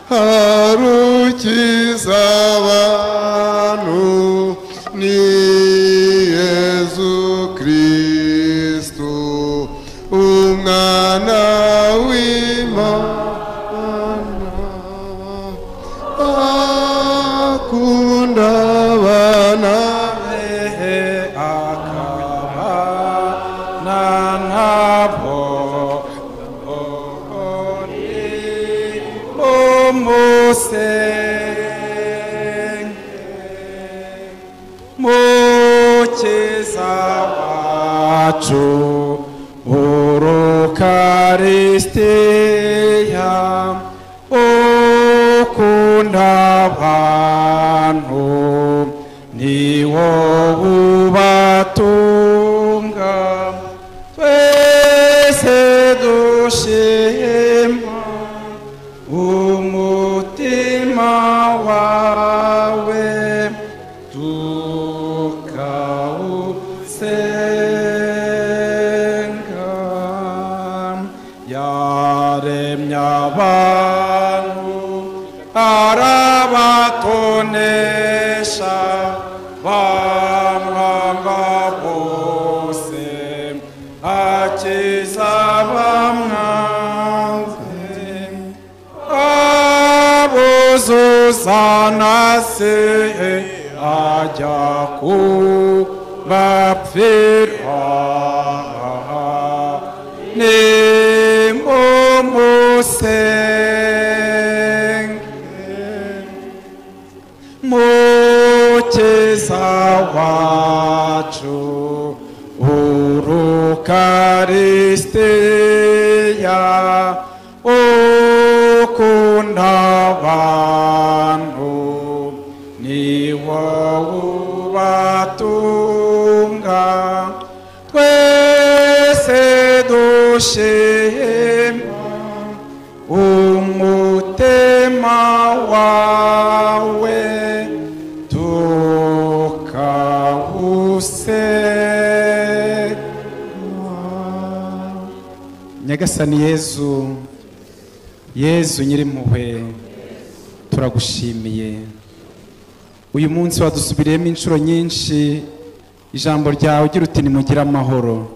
harukiza abantu ni Yesu Kristo umwana w'Imana akunda abana be akabana nabo Mukiza wacu Urukarisitiya ukunda abantu ni wowe ubatunga twese dushima umutima wawe tukawusenga yaremye abantu arabatonesha bamwanga bose akiza bamwanze abuzuzana se ajya kubapfira nimumusenge Mukiza wacu Urukarisitiya ukunda abantu ni wowe ubatunga twese dushima umutima wawe tukawusenga. Nyagasani Yezu Nyirimpuhwe turagushimiye uyu munsi wadusubiriyemo inshuro nyinshi ijambo ryawe ugira uti nimugire amahoro.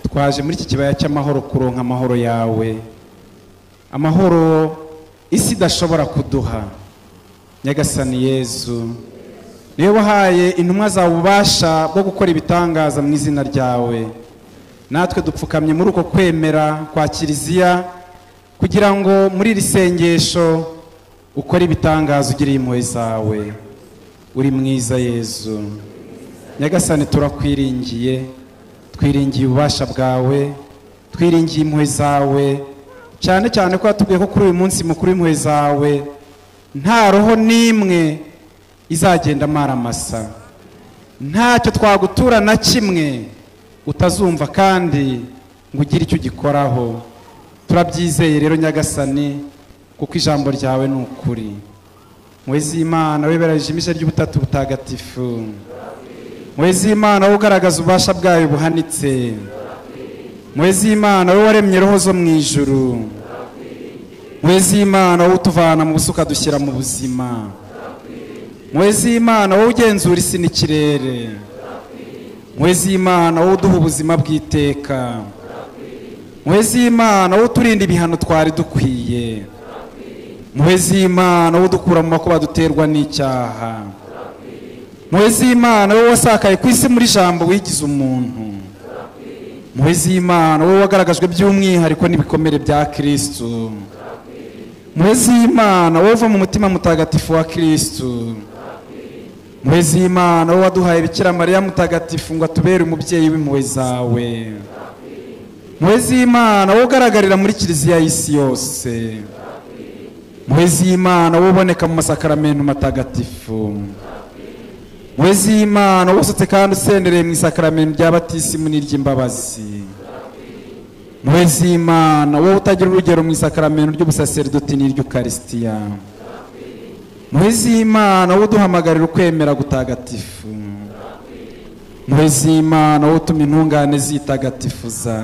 Twaje muri iki kibaya cy'amahoro kuronka amahoro yawe, amahoro isi idashobora kuduha. Nyagasani Yezu niwe wahaye intumwa zawe ububasha bwo gukora ibitangaza mu izina ryawe, natwe dupfukamye muri uko kwemera kwa Kiliziya kugira ngo muri iri sengesho ukore ibitangaza ugiriye impuhwe zawe. Uri mwiza Yezu. Nyagasani turakwiringiye, twiringiye ububasha bwawe, twiringiye impuhwe zawe, cyane cyane ko watubwiye ko kuri uyu munsi mukuru w'impuhwe zawe nta roho n'imwe izagenda amaramasa, ntacyo twagutura na kimwe utazumva kandi ngo ugire icyo ugikoraho. Turabyizeye rero Nyagasani kuko ijambo ryawe ni ukuri. Mwezi Imana wiberaje imisha ry'ubutatu butagatifu, Mwezi Imana wowe ugaragaza ububasha bwawe buhanitse, Mwezi Imana wowe waremye roho zo mu ijuru, Mwezi Imana wowe utuvana mu busuka dushyira mu buzima, Mwezi Imana wowe ugenzura isi n'ikirere, Mwezi Imana wowe uduha ubuzima bw'iteka, Mwezi Imana wowe uturinda ibihano twari dukwiye, Mwezi Imana wowe udukura mu makuba duterwa n'icyaha, Mwezi Imana wowe wasakaye ku isi muri jambo wigize umuntu, Mwezi Imana wowe wagaragajwe by'umwihariko n'ibikomere bya Kristo, Mwezi Imana wowe uva mu mutima mutagatifu wa Kristo, Mwezi Imana wowe waduhaye Bikira Mariya mutagatifu ngo atubere umubyeyi w'impuhwe zawe, Mwezi Imana wowe ugaragarira muri Kiliziya y'isi yose, Mwezi Imana wowe uboneka mu masakaramentu matagatifu, Mwezi Imana wowe usutse kandi usendereye mu isakaramentu rya batisimu n'iry'imbabazi, Mwezi Imana wowe utagira urugero mu isakaramentu ry'ubusaserdoti n'iry'Ukarisitiya, Mwezi Imana wowe uduhamagarira ukwemera gutagatifu, Mwezi Imana wowe utuma intungane zitagatifuza,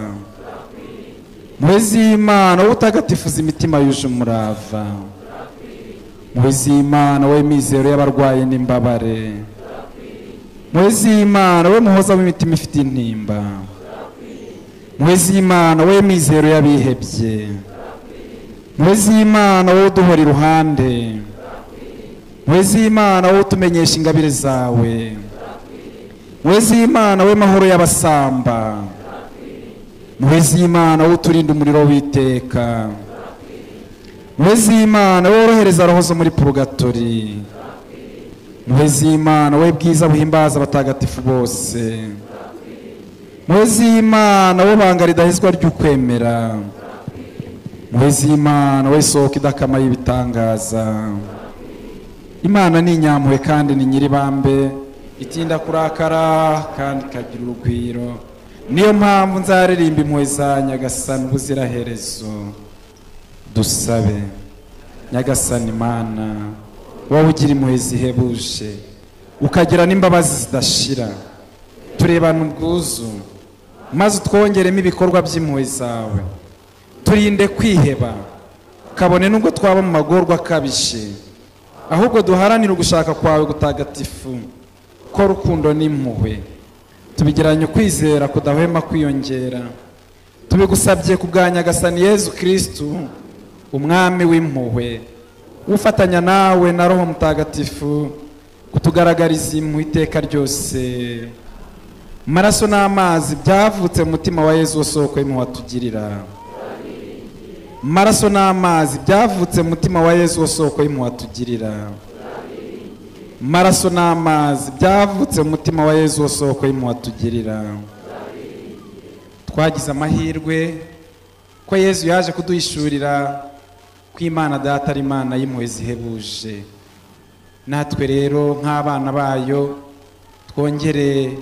impuhwe z'Imana wowe utagatifuza imitima yuje umurava, impuhwe z'Imana wowe mizero y'abarwaye n'imbabare, impuhwe z'Imana wowe muhoza w'imitima ifite intimba, impuhwe z'Imana wowe mizero y'abihebye, impuhwe z'Imana wowe uduhora iruhande, impuhwe z'Imana wowe utumenyesha ingabire zawe, impuhwe z'Imana wowe mahoro y'abasamba, impuhwe z'Imana wowe uturinda umuriro w'iteka, impuhwe z'Imana wowe worohereza roho zo muri purugatori, impuhwe z'Imana wowe bwiza buhimbaza abatagatifu bose, impuhwe z'Imana wowe banga ridahizwa ry'ukwemera, impuhwe z'Imana wowe soko idakama y'ibitangaza. Imana ni inyampuhwe kandi ni nyiribambe, itinda kurakara kandi ikagira urugwiro. Niyo mpamvu nzaririmba impuhwe za Nyagasani ubuziraherezo. Dusabe. Nyagasani Imana, wowe ugira impuhwe zihebuje, ukagira n'imbabazi zidashira, turebana ubwuzu, maze utwongeremo ibikorwa by'impuhwe zawe. Turinde kwiheba, kabone nubwo twaba mu magorwa akabije, ahubwo duharanire ugushaka kwawe gutagatifu, ko rukundo n'impuhwe tubigiranye ukwizera kudahwema kwiyongera. Tubigusabye ku bwa Nyagasani Yezu Kristu, umwami w'impuhwe, ufatanya nawe na Roho Mutagatifu kutugaragariza impuhwe iteka ryose. Maraso n'amazi byavutse mu mutima wa Yezu soko y'impuhwe atugirira. Maraso n'amazi byavutse mu mutima wa Yezu soko y'impuhwe atugirira. Maraso n'amazi byavutse mu mutima wa Yezu soko y'impuhwe atugirira. Twagize amahirwe ko Yezu yaje kuduhishurira ko Imana Data ari Imana y'impuhwe zihebuje. Natwe rero nk'abana bayo twongere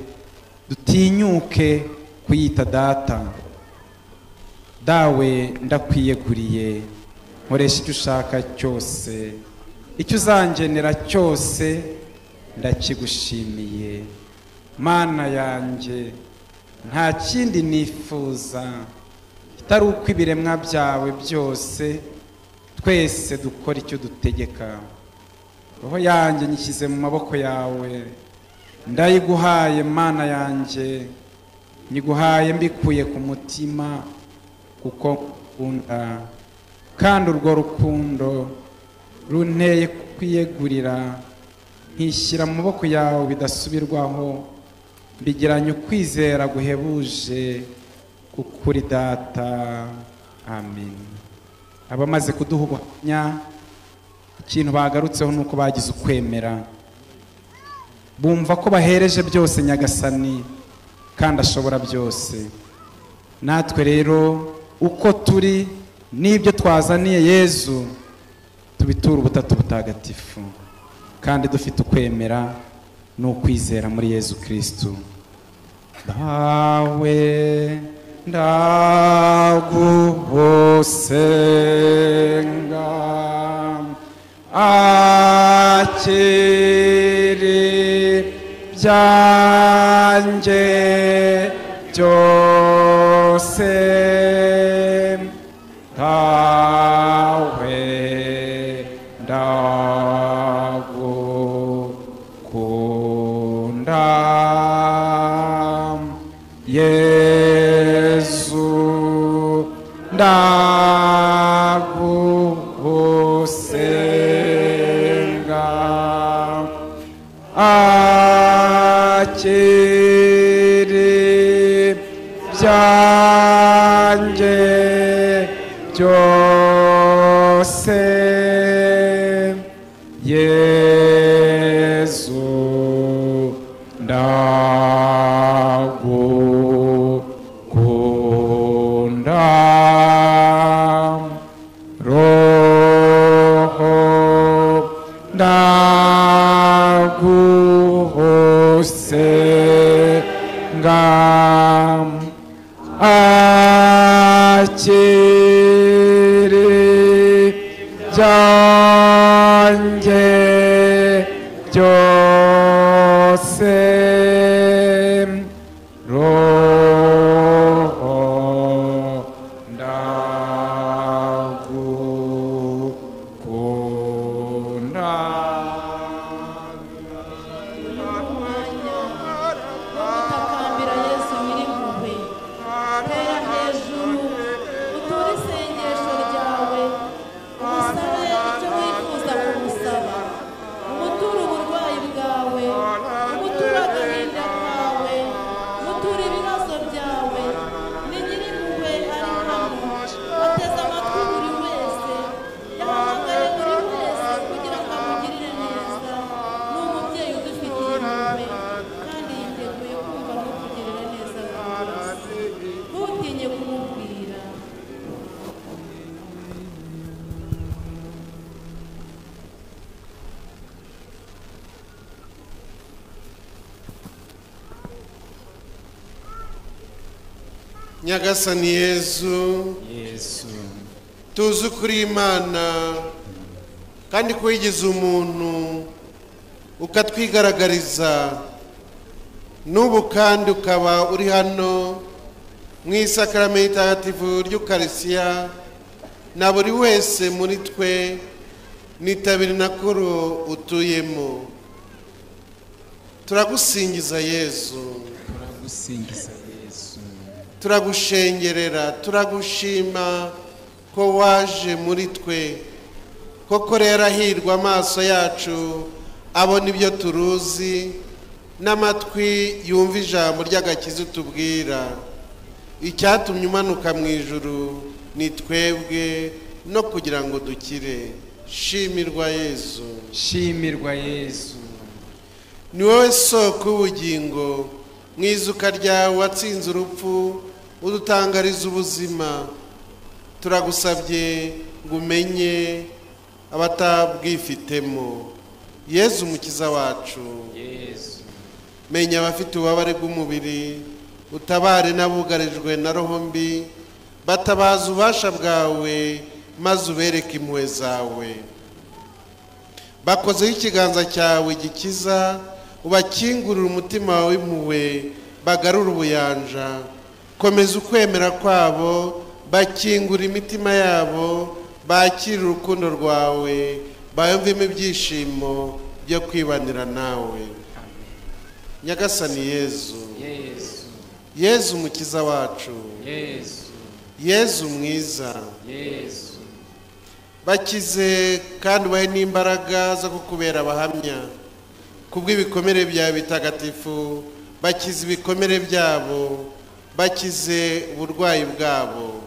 dutinyuke kuyita Data. Dawe ndakwiyeguriye, nkoresha icyo ushaka cyose, icyo uzangenera cyose ndakigushimiye. Mana yanjye, nta kindi nifuza kitari uko ibiremwa byawe byose twese dukora icyo dutegeka. Roho yanjye nyishyize mu maboko yawe, ndayiguhaye Mana yanjye, nyiguhaye mbikuye ku mutima, kuko ukunda kandi urwo rukundo runteye kwiyegurira, nkishyira mu maboko yawe bidasubirwaho, mbigiranye ukwizera guhebuje kukuri Data. Amen. Abamaze kuduha ubuhamya, ikintu bagarutseho nuko bagize ukwemera, bumva ko bahereje byose Nyagasani kandi ashobora byose. Natwe rero uko turi n'ibyo twazaniye Yezu tubitura ubutatu butagatifu, kandi dufite ukwemera n'ukwizera muri Yezu Kristu. Dawe ndagusenga, akiri byanjye byose, dawe ndagukunda. Yezu ndagusenga, akiri byanjye byose, Yezu ndagukunda. Roho ndagusenga, akiri byanjye byose, Roho ndagusenga. Nyagasani Yezu, tuzi kuri Imana kandi ko wigize umuntu ukatwigaragariza, n'ubu kandi ukaba uri hano mu isakaramentu itagatifu ry'Ukarisiya, na buri wese muri twe nitabira inakuru utuyemo. Turagusingiza Yezu, turagushengerera, turagushima ko waje muri twe. Koko rero ahirwa amaso yacu abona ibyo turuzi, n'amatwi yumva ijambo ry'agakiza utubwira. Icyatumye umanuka mu ijuru ni twebwe, no kugira ngo dukire. Shimirwa Yezu, shimirwa Yezu. Ni wowe soko y'ubugingo, mu izuka ryawe watsinze urupfu udutangariza ubuzima. Turagusabye ngo umenye abatabwifitemo. Yezu umukiza wacu, menya abafite ububabare bw'umubiri, utabare n'abugarijwe na roho mbi, batabaza ububasha bwawe maze ubereke impuhwe zawe. Bakozeho ikiganza cyawe gikiza, ubakingurire umutima wawe w'impuhwe, bagarure ubuyanja. Komeza ukwemera kwabo, bakingura imitima yabo, bakire urukundo rwawe, bayumvemo ibyishimo byo kwibanira nawe. Nyagasani Yezu, Yezu umukiza wacu, Yezu mwiza, bakize kandi ubahe n'imbaraga zo kukubera abahamya. Kubw'ibikomere byawe bitagatifu, bakize ibikomere byabo, bakize uburwayi bwabo.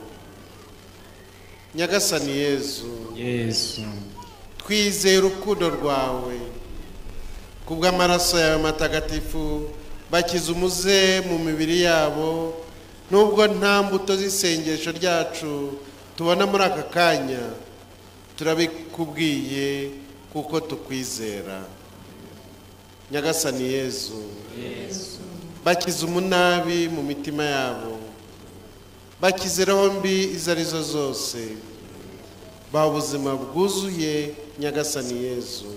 Nyagasani Yezu, twizeye urukundo rwawe. Kubw'amaraso yawe matagatifu, bakize umuze mu mibiri yabo, nubwo nta mbuto z'isengesho ryacu tubona muri aka kanya, turabikubwiye kuko tukwizera. Nyagasani Yezu, bakize umunabi mu mitima yabo, bakize roho mbi izo arizo zose, baha ubuzima bwuzuye. Nyagasani Yezu,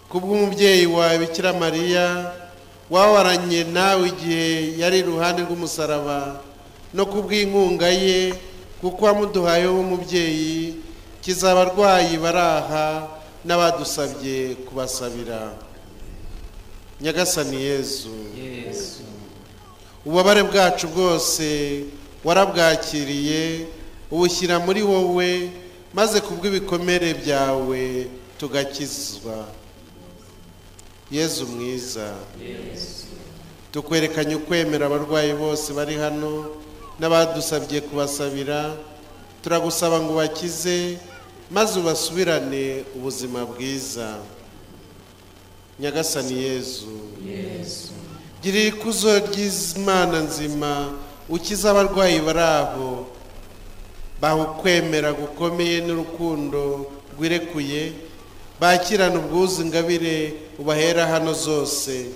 kubw'umubyeyi wawe Bikira Mariya wawaranye nawe igihe yari iruhande rw'umusaraba, no kubw'inkunga ye kuko wamuduhaye w'umubyeyi, kiza abarwayi baraha n'abadusabye kubasabira. Nyagasani Yezu, ububabare bwacu bwose warabwakiriye, ubushyira muri wowe, maze kubw'ibikomere byawe tugakizwa. Yezu mwiza, tukwerekanye ukwemera abarwayi bose bari hano n'abadusabye kubasabira. Turagusaba ngo bakize, maze ubasubirane ubuzima bwiza. Nyagasani Yezu, girira ikuzo ry'Imana nzima, ukiza abarwayi bari aho, baha ukwemera gukomeye n'urukundo rwirekuye, bakirana ubwuzu ingabire ubahera hano zose.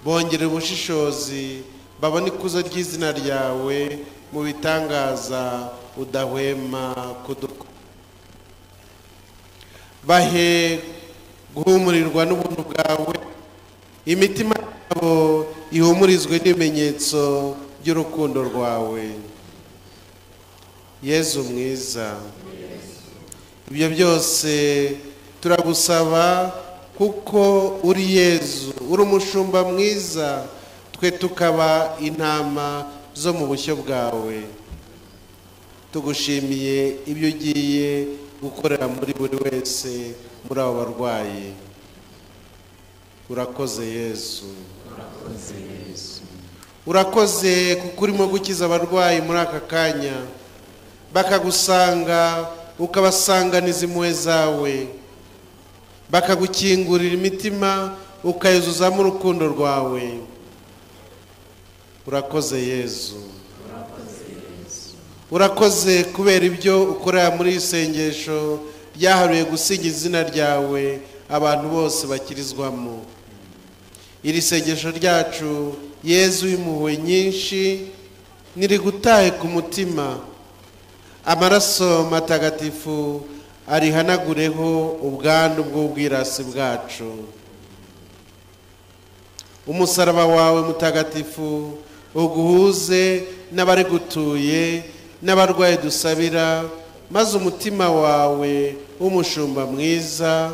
Bongere ubushishozi, babone ikuzo ry'izina ryawe mu bitangaza udahwema kudukora. Bahe guhumurirwa n'ubuntu bwawe, imitima yabo ihumurizwe n'ibimenyetso by'urukundo rwawe. Yezu mwiza, ibyo byose turagusaba kuko uri Yezu, uri umushumba mwiza, twe tukaba intama zo mu bushyo bwawe. Tugushimiye ibyo ugiye gukorera muri buri wese muri abo barwayi. Urakoze Yezu, urakoze kuko urimo gukiza abarwayi muri aka kanya, bakagusanga ukabasanganiza impuhwe zawe, bakagukingurira imitima ukayuzuzamo urukundo rwawe. Urakoze Yezu, urakoze kubera ibyo ukorera muri isengesho ryahariwe gusingiza izina ryawe abantu bose bakirizwamo. Iri sengesho ryacu Yezu w'impuhwe nyinshi nirigutahe ku mutima, amaraso matagatifu arihanagureho ubwandu bw'ubwirasi bwacu. Umusaraba wawe mutagatifu uguhuze n'abari gutuye n'abarwaye dusabira, maze umutima wawe w'umushumba mwiza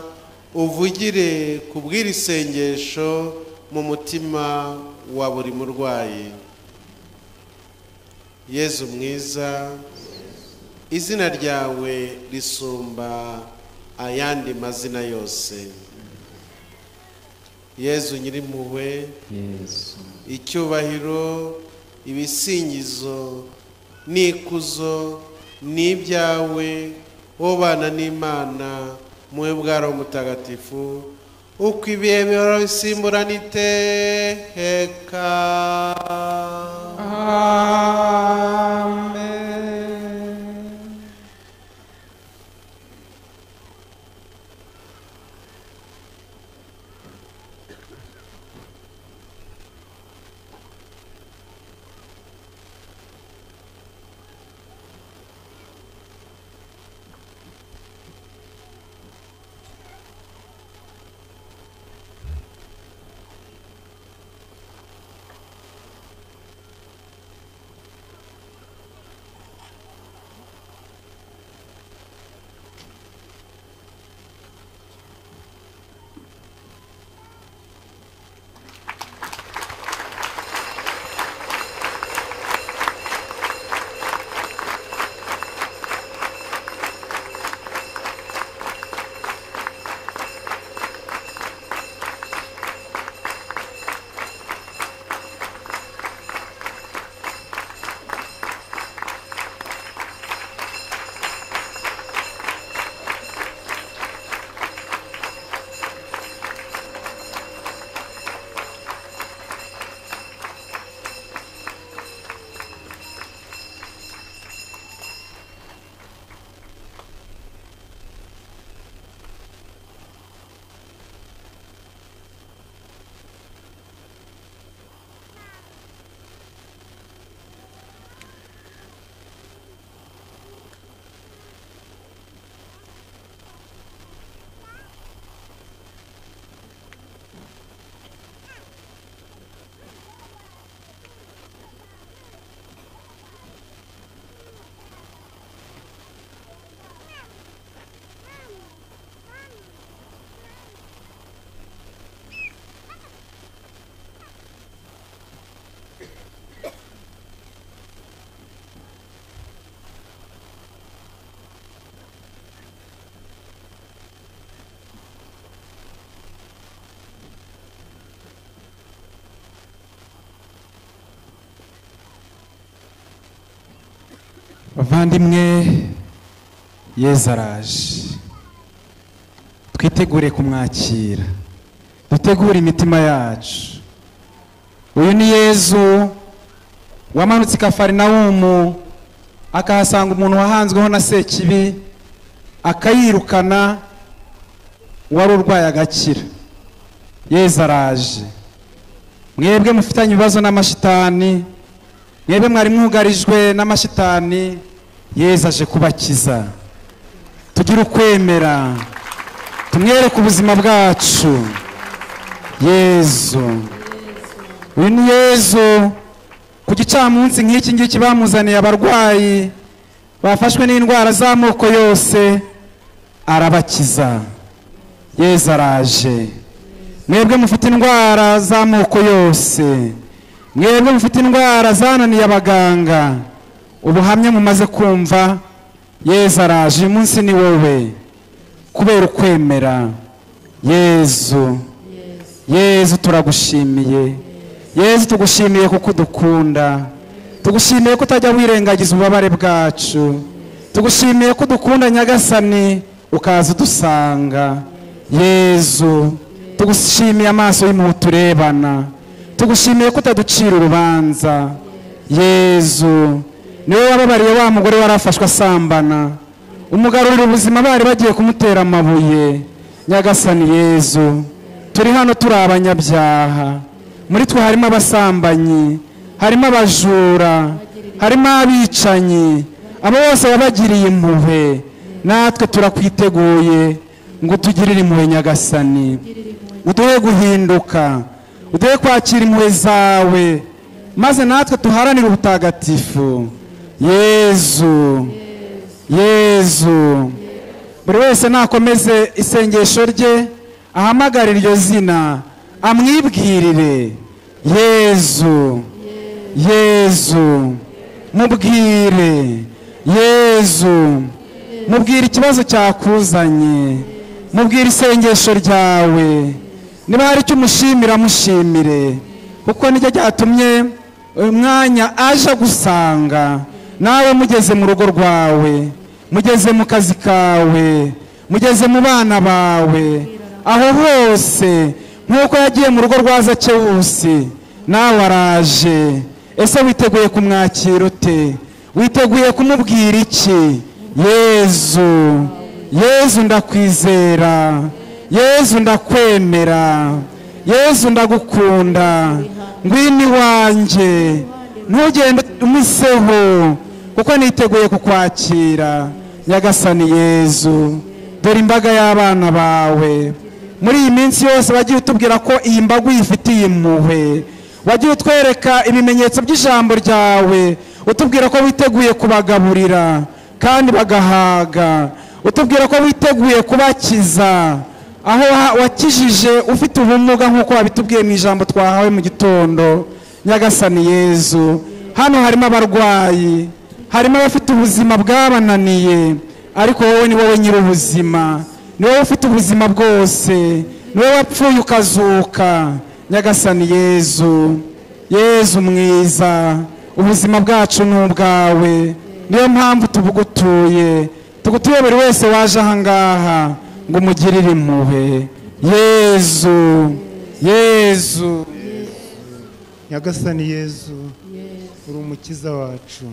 uvugire kubwira isengesho mu mutima wa buri murwayi. Yezu mwiza, izina ryawe risumba ayandi mazina yose. Yezu nyirimpuhwe, icyubahiro, ibisingizo n'ikuzo n'ibyawe, wowe bana n'Imana muwe bwa Roho Mutagatifu, uko ibihe bihora bisimburana iteka. Amen. Bavandimwe, Yezu araje, twitegure kumwakira, dutegure imitima yacu. Uyu ni Yezu wamanutse i Kafarinawumu akahasanga umuntu wahanzweho na sekibi, akayirukana, wari urwaye agakira. Yezu araje. Mwebwe mufitanye ibibazo n'amashitani, mwebwe mwari mwugarijwe n'amashitani, Yezu aje kubakiza. Tugire ukwemera, tumwereke ubuzima bwacu. Yezu, uyu ni Yezu ku gicamunsi nk'iki ngiki bamuzaniye abarwayi bafashwe n'indwara z'amoko yose, arabakiza. Yezu araje. Mwebwe mufite indwara z'amoko yose, mwebwe mufite indwara zananiye abaganga, ubuhamya mumaze kumva, Yezu araje. Uyu munsi ni wowe, kubera ukwemera. Yezu, Yezu turagushimiye. Yezu tugushimiye kuko udukunda, tugushimiye ko utajya wirengagiza ububabare bwacu, tugushimiye ko udukunda Nyagasani ukaza udusanga. Yezu, tugushimiye amaso y'impuhwe turebana, tugushimiye ko utaducira urubanza. Yezu, niwe wababariye wa mugore warafashwe asambana, umugarurira ubuzima bari bagiye kumutera amabuye. Nyagasani Yezu, turi hano turi abanyabyaha, muri twe harimo abasambanyi, harimo abajura, harimo abicanyi, abo bose wabagiriye impuhwe, natwe turakwiteguye ngo tugirire impuhwe Nyagasani, uduhe guhinduka, uduhe kwakira impuhwe zawe, maze natwe tuharanire ubutagatifu. Yezu, Yezu. Buri wese nakomeze isengesho rye, ahamagarire iryo zina, amwibwirire. Yezu, Yezu, mubwire. Yezu, mubwire ikibazo cyakuzanye, mubwire isengesho ryawe. Niba hari icyo umushimira, mushimire, kuko nijye cyatumye umwanya aje gusanga. Nawe mugeze mu rugo rwawe, mugeze mu kazi kawe, mugeze mu bana bawe, aho hose nk'uko yagiye mu rugo rwa Zakewusi, nawe araje. Ese witeguye kumwakira ute? Witeguye kumubwira iki? Yezu, Yezu ndakwizera, Yezu ndakwemera, Yezu ndagukunda, ngwino iwanjye, ntugende umiseho, kuko niteguye kukwakira. Nyagasani Yezu, dore imbaga y'abana bawe. Muri iyi minsi yose wagiye utubwira ko iyi mbaga uyifitiye impuhwe, wagiye utwereka ibimenyetso by'ijambo ryawe, utubwira ko witeguye kubagaburira kandi bagahaga, utubwira ko witeguye kubakiza, aho wakijije ufite ubumuga nk'uko wabitubwiye mu ijambo twahawe mu gitondo. Nyagasani Yezu, hano harimo abarwayi, harimo abafite ubuzima bwabananiye, ariko wowe ni wowe nyir'ubuzima, ni wowe ufite ubuzima bwose, ni wowe wapfuye ukazuka. Nyagasani Yezu, Yezu mwiza, ubuzima bwacu ni ubwawe, niyo mpamvu tubugutuye, tugutuye buri wese waje ahangaha ngo umugirire impuhwe. Yezu, Yezu. Nyagasani Yezu, uri umukiza wacu,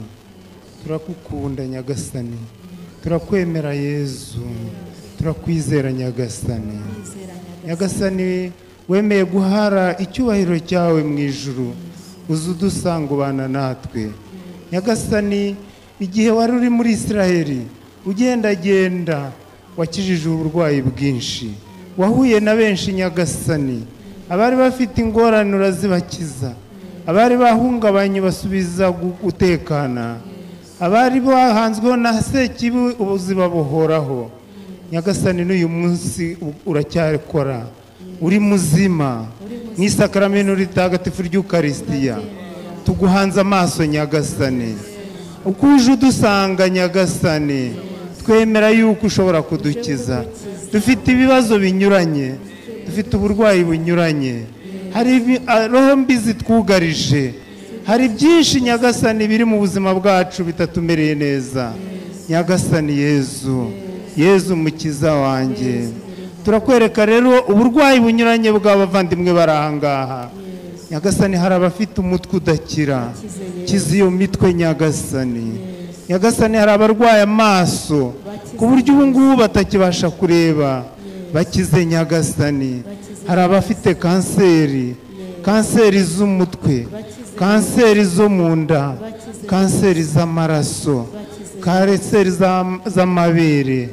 turakukunda Nyagasani, turakwemera Yezu, turakwizera Nyagasani. Nyagasani, wemeye guhara icyubahiro cyawe mu ijuru, uza udusanga ubana natwe. Nyagasani, igihe wari uri muri Isiraheli ugendagenda, wakijije uburwayi bwinshi, wahuye na benshi Nyagasani, abari bafite ingorane urazibakiza, abari bahungabanye basubiza gutekana, abari bahanzweho na sekibi ubuzima buhoraho. Nyagasani, n'uyu munsi uracyakora, uri muzima mu isakaramentu ritagatifu ry'Ukaristiya. Tuguhanze amaso Nyagasani, uko uje udusanga Nyagasani, twemera yuko ushobora kudukiza. Dufite ibibazo binyuranye, dufite uburwayi bunyuranye, hari roho mbi zitwugarije, hari byinshi Nyagasani biri mu buzima bwacu bitatumereye neza. Nyagasani Yezu, Yezu mukiza wanjye, turakwereka rero uburwayi bunyuranye bw'abavandimwe barahangaha. Nyagasani, hari abafite umutwe udakira, kiza iyo mitwe Nyagasani. Nyagasani, hari abarwaye amaso ku buryo ubu ngubu batakibasha kureba, bakize Nyagasani. Hari abafite kanseri, kanseri z'umutwe, kanseri zo mu nda, kanseri z'amaraso, kanseri z'amabere,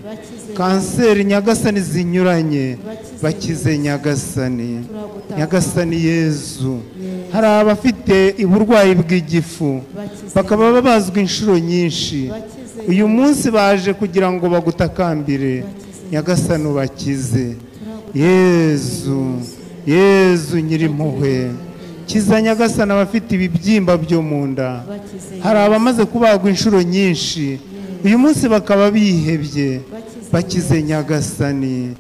kanseri Nyagasani zinyuranye, bakize Nyagasani. Nyagasani Yezu, hari abafite uburwayi bw'igifu, bakaba babazwa inshuro nyinshi, uyu munsi baje kugira ngo bagutakambire. Nyagasani ubakize. Yezu, Yezu nyir'impuhwe, kiza Nyagasani abafite ibibyimba byo mu nda, hari abamaze kubagwa inshuro nyinshi, uyu munsi bakaba bihebye, bakize Nyagasani.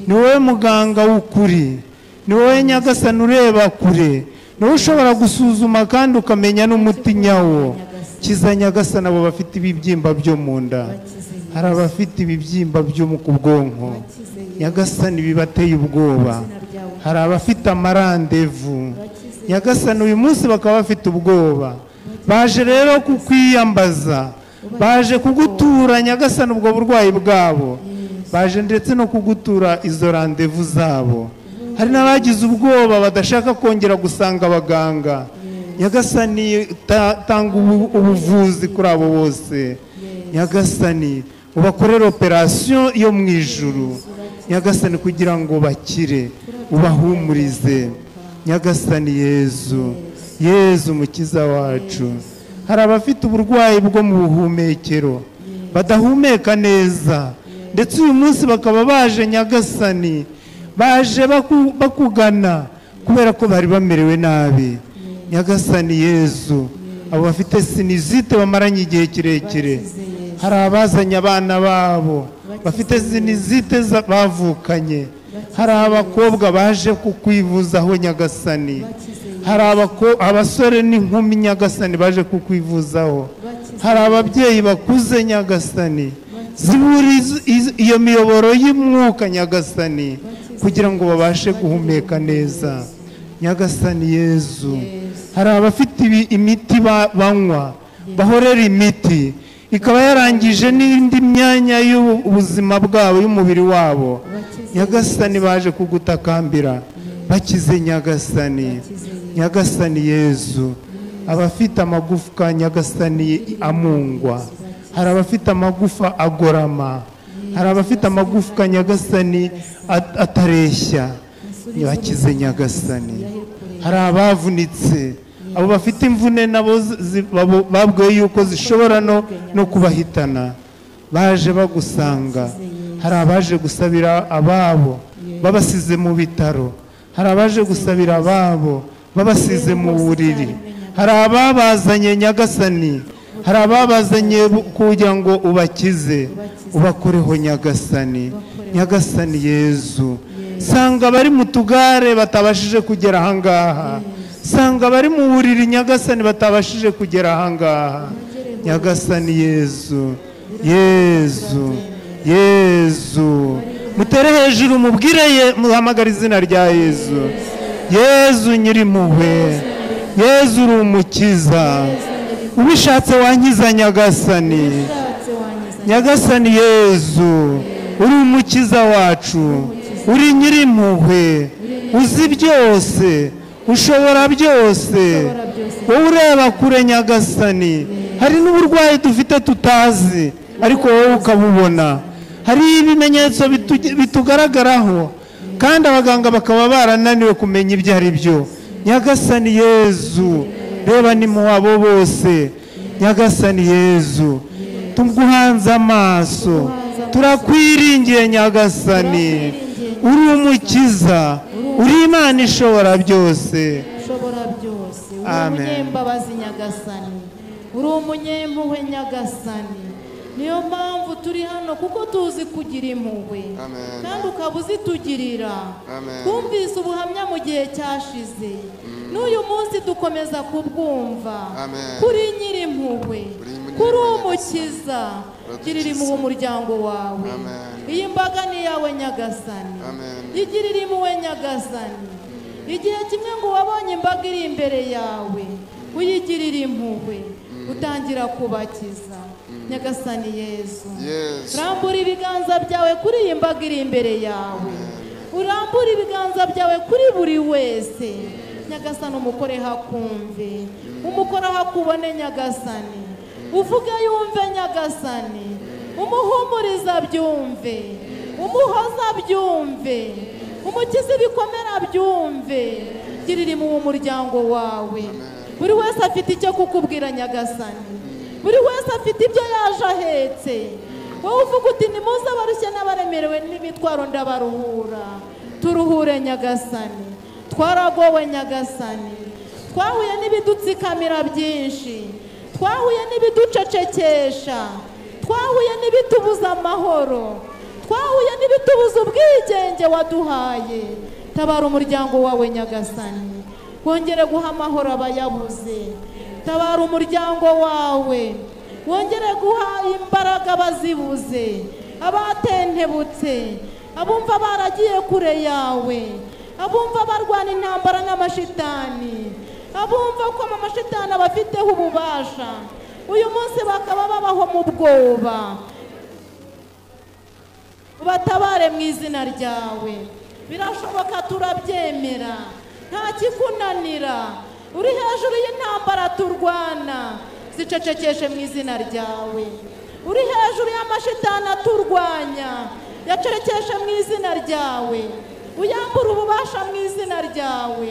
Ni wowe muganga w'ukuri, ni wowe Nyagasani ureba kure, ni wowe ushobora gusuzuma kandi ukamenya n'umuti nyawo. Kiza Nyagasani abo bafite ibibyimba byo mu nda, hari abafite ibibyimba byo mu bwonko, Nyagasani bibateye ubwoba, hari abafite amarandevu, Nyagasani uyu munsi bakaba bafite ubwoba, baje rero kukwiyambaza, baje kugutura Nyagasani ubwo burwayi bwabo, baje ndetse no kugutura izo randevu zabo. Hari n'abagize ubwoba badashaka kongera gusanga abaganga, nyagasani tanga ubuvuzi kuri abo bose, nyagasani ubakorera operasiyo yo mu ijuru, nyagasani kugira ngo bakire, ubahumurize, nyagasani Yezu, Yezu mukiza wacu. Hari abafite uburwayi bwo mu buhumekero badahumeka neza, ndetse uyu munsi bakaba baje nyagasani, baje bakugana kubera ko bari bamerewe nabi, nyagasani Yezu. Abo bafite sinizite bamaranye igihe kirekire, hari abazanye abana babo bafite sinizite bavukanye, hari abakobwa baje kukwivuzaho nyagasani, hari abasore n'inkumi nyagasani baje kukwivuzaho, hari ababyeyi bakuze nyagasani, zibura iyo miyoboro y'umwuka nyagasani kugira ngo babashe guhumeka neza, nyagasani Yezu. Hari abafite imiti banywa, bahorera imiti ikaba yarangije n'indi myanya y'ubuzima bwabo y'umubiri wabo, nyagasani baje kugutakambira, bakize nyagasani, nyagasani Yezu. Abafite amagufwa nyagasani amungwa, hari abafite amagufa agorama, hari abafite amagufwa nyagasani atareshya, bakize nyagasani. Hari abavunitse, abo bafite imvune nabo babwiwe yuko zishobora no kubahitana, baje bagusanga. Hari abaje gusabira ababo babasize mu bitaro, hari abaje gusabira ababo babasize mu buriri, hari ababazanye nyagasani, hari ababazanye kugira ngo ubakize, ubakoreho nyagasani, nyagasani Yezu. Sanga bari mu tugare batabashije kugera ahangaha, sanga bari mu buriri nyagasani batabashije kugera ahangaha, nyagasani Yezu, Yezu, Yezu. Mutere hejuru mubwire, muhamagara izina rya Yezu. Yezu nyirimpuhwe, Yezu uri umukiza, ubishatse wankiza nyagasani, nyagasani Yezu uri umukiza wacu, uri nyirimpuhwe, uzi byose, ushobora byose, wowe ureba kure nyagasani. Hari n'uburwayi dufite tutazi ariko wowe ukabubona, hari ibimenyetso bitugaragaraho kandi abaganga bakaba barananiwe kumenya ibyo ari byo, nyagasani Yezu. Reba ni mu abo bose, nyagasani Yezu, tuguhanze amaso, turakwiringiye nyagasani, uri umukiza, uri Imana ishobora byose. Amen. Uri umunyembabazi nyagasani, uri umunyempuhwe nyagasani. Niyo mpamvu turi hano kuko tuzi kugira impuhwe kandi ukaba uzitugirira. Twumvise ubuhamya mu gihe cyashize, n'uyu munsi dukomeza kubwumva. Kuri nyirimpuhwe, kuri umukiza, girira impuhwe umuryango wawe. Iyi mbaga ni yawe nyagasani, igirira impuhwe nyagasani. Igihe kimwe ngo wabonye imbaga iri imbere yawe, uyigirira impuhwe, utangira kubakiza. Nyagasani Yezu, rambura ibiganza byawe kuri iyi mbaga iri imbere yawe, urambura ibiganza byawe kuri buri wese. Nyagasani umukore hakumve, umukore hakubone nyagasani, uvuge yumve nyagasani, umuhumuriza byumve, umuhoza byumve, umukiza ibikomera byumve. Girira impuhwe umuryango wawe. Buri wese afite icyo kukubwira nyagasani, buri wese afite ibyo yaje ahetse. Wowe uvuga uti nimuze abarushye n'abaremerewe n'imitwaro ndabaruhura. Turuhure nyagasani, twaragowe nyagasani, twahuye n'ibidutsikamira byinshi, twahuye n'ibiducecekesha, twahuye n'ibitubuza amahoro, twahuye n'ibitubuza ubwigenge waduhaye. Tabara umuryango wawe nyagasani, wongere guha amahoro abayabuze. Tabara umuryango wawe, wongere guha imbaraga abazibuze, abatentebutse, abumva baragiye kure yawe, abumva barwana intambara n'amashitani, abumva ko amashitani abafiteho ububasha, uyu munsi bakaba babaho mu bwoba. Ubatabare mu izina ryawe. Birashoboka, turabyemera, nta kikunanira. uri hejuru y'intambara turwana, zicecekeshe mu izina ryawe. Uri hejuru y'amashitani aturwanya, yacerekeshe mu izina ryawe. Uyambura ububasha mu izina ryawe.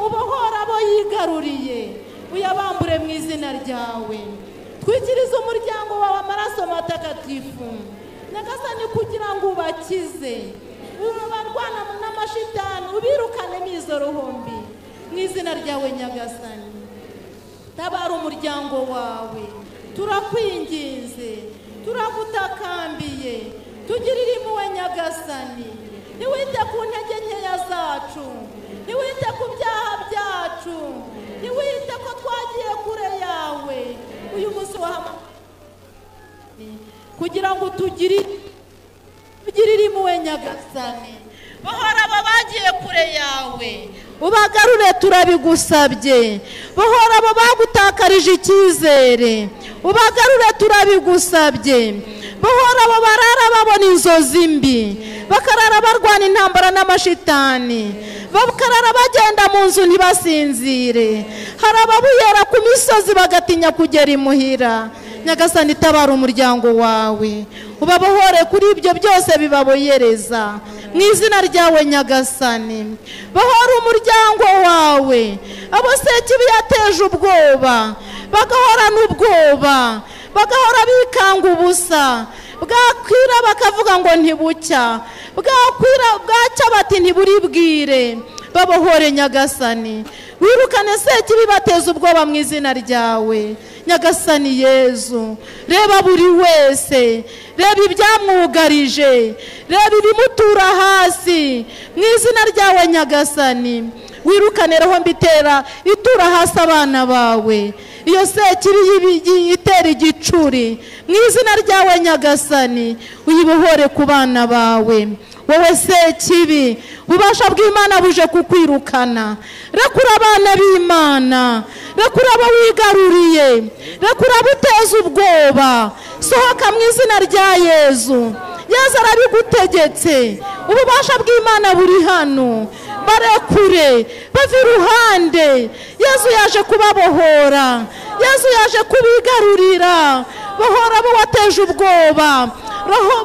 Ubohora abo yigaruriye, uyabambure mu izina ryawe. Twikirize umuryango wawe amaraso matagatifu, Nyagasani, kugira ngo ubakize. Ubarwana n'amashitani, ubirukane mu izo ruhumbi mu izina ryawe Nyagasani. Tabara umuryango wawe, turakwinginze, turagutakambiye, tugirire impuhwe Nyagasani. Ntiwite ku ntege nkeya zacu, ntiwite ku byaha byacu, ntiwite ko twagiye kure yawe. Uyu munsi kugira ngo tugirire impuhwe Nyagasani. Bohora abo bagiye kure yawe, ubagarure turabigusabye. Bohora abo bagutakarije icyizere, ubagarure turabigusabye. Bohora abo barara babona inzozi mbi, bakarara barwana intambara n'amashitani, bakarara bagenda mu nzu ntibasinzire. Hari ababuyera ku misozi bagatinya kugera imuhira. Nyagasani, tabara umuryango wawe, ubabohore kuri ibyo byose bibaboyereza mu izina ryawe Nyagasani. Bohora umuryango wawe, abo sekibi yateje ubwoba bagahorana ubwoba, bagahora bikanga ubusa. Bwakwira bakavuga ngo ntibucya, bwacya bati ntiburibwire. Babohore Nyagasani, wirukane sekibi bateza ubwoba mu izina ryawe Nyagasani Yezu. Reba buri wese, reba ibyamwugarije, reba ibimutura hasi mu izina ryawe Nyagasani. Wirukane roho mbitera itura hasi abana bawe, iyo sekibi itera igicuri mu izina ryawe Nyagasani. Uyibohore ku bana bawe. Wowe sekibi, ububasha bw'Imana buje kukwirukana. Rekura abana b'Imana, rekura abo wigaruriye, rekura abo uteza ubwoba. Sohoka mu izina rya Yezu. Yezu arabigutegetse, ububasha bw'Imana buri hano. Barekure, bave iruhande. Yezu yaje kubabohora, Yezu yaje kubigarurira. Bohora abo wateje ubwoba,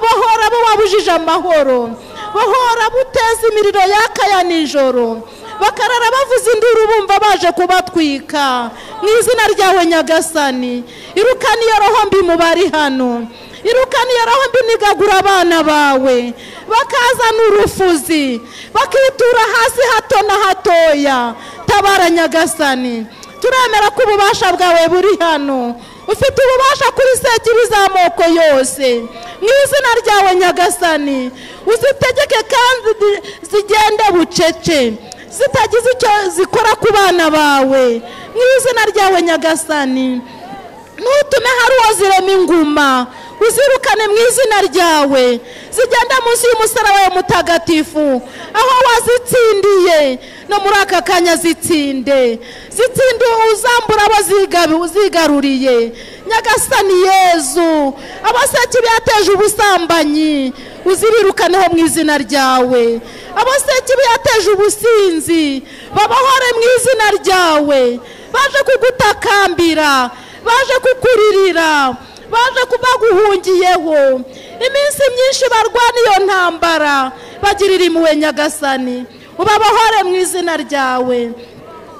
bohora abo wabujije amahoro, bohora buteza imiriro yakaya nijoro, bakarara bavuza induru bumva baje kubatwika mu izina ryawe Nyagasani. Irukana iyo roho mbi mu bari hano, irukana iyo roho mbi nigagura abana bawe, bakazana urufuzi, bakitura hasi hato na hatoya. Tabara Nyagasani, turemera ko ububasha bwawe buri hano. Ufite ububasha kuri sekibi z'amoko yose mu izina ryawe Nyagasani. Uzitegeke kandi zigende bucece, zitagize icyo zikora ku bana bawe mu izina ryawe Nyagasani. Ntutume hari uwo zirema inguma, uzirukane mu izina ryawe. Zigenda munsi y'umusaraba wawe mutagatifu, aho wazitsindiye. No muri aka kanya zitsinde, zitsinde uzambura abo uzigaruriye Nyagasani Yezu. Abasekibi yateje ubusambanyi, uzirirukaneho mu izina ryawe. Abasekibi yateje ubusinzi, babohore mu izina ryawe. Baje kugutakambira, baje kukuririra, baje kubaguhungiyeho iminsi myinshi barwana iyo ntambara. Bagirira impuhwe Nyagasani, ubabohore mu izina ryawe.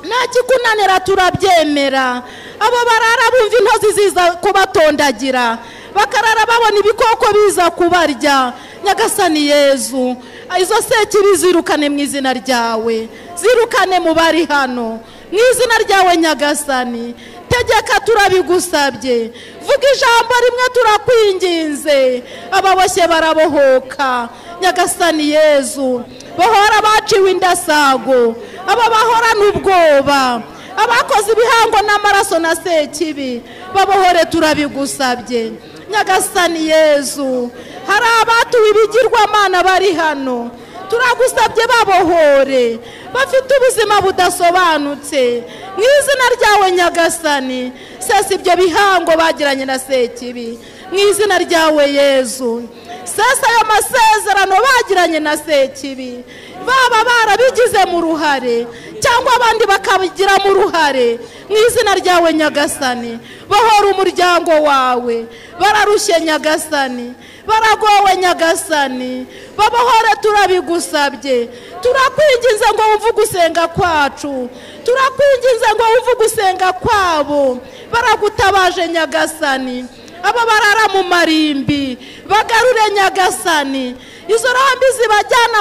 Nta kikunanira turabyemera. Abo barara bumva intozi ziza kubatondagira, bakarara babona ibikoko biza kubarya. Nyagasani Yezu, izo sekibi zirukane mu izina ryawe, zirukane mu bari hano mu izina ryawe Nyagasani. Tegeka turabigusabye, vuga ijambo rimwe turakwinginze. Ababoshye barabohoka Nyagasani Yezu. Bohora abaciwe indasago, aba bahorana ubwoba, abakoze ibihango n'amaraso na sekibi, babohore turabigusabye Nyagasani Yezu. Hari abatuwe ibigirwamana bari hano, turagusabye babohore, bafite ubuzima budasobanutse mu izina ryawe Nyagasani. Sesa ibyo bihango bagiranye na sekibi mu izina ryawe Yezu. Sesa ayo masezerano bagiranye na sekibi, baba barabigize mu ruhare. cyangwa abandi bakabigiramo uruhare mu izina ryawe nyagasani. Bohora umuryango wawe, bararushye nyagasani, baragowe nyagasani, babohore turabigusabye. Turakwinginze ngo wumve gusenga kwacu, turakwinginze ngo wumve gusenga kwabo, baragutabaje nyagasani. Abo barara mu marimbi bagarure nyagasani, izo roho zibajyana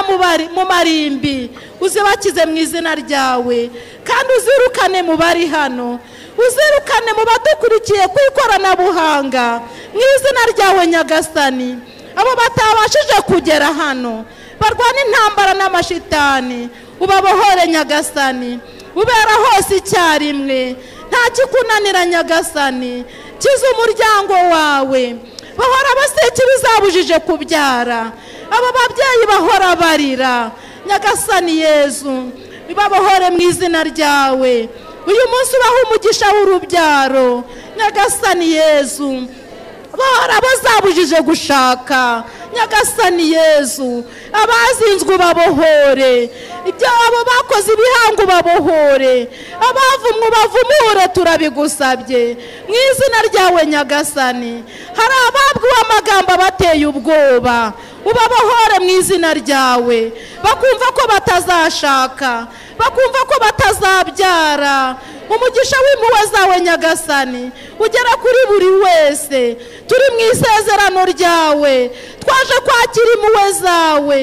mu marimbi uzibakize mu izina ryawe, kandi uzirukane mu bari hano, uzirukane mu badukurikiye ku ikoranabuhanga mu izina ryawe nyagasani. Abo batabashije kugera hano barwana intambara n'amashitani, ubabohore nyagasani, ubera hose icyarimwe, nta kikunanira nyagasani. Kiza umuryango wawe, bahora baseke bizabujije kubyara, abo babyeyi bahora barira nyagasani Yezu, bibabohore mu izina ryawe. Uyu munsi ubaha umugisha w'urubyaro nyagasani Yezu, bahora bazabujije gushaka nyagasani Yezu, abazinzwe babohore, ibyo abo bakoze ibihango babohore, abavumwe bavumure turabigusabye mu izina ryawe nyagasani. Hari ababwiwe amagambo abateye ubwoba, ubabohore mu izina ryawe, bakumva ko batazashaka, bakumva ko batazabyara. Umugisha w'impuhwe zawe nyagasani ugera kuri buri wese. Turi mu isezerano ryawe, twaje kwakira impuhwe zawe,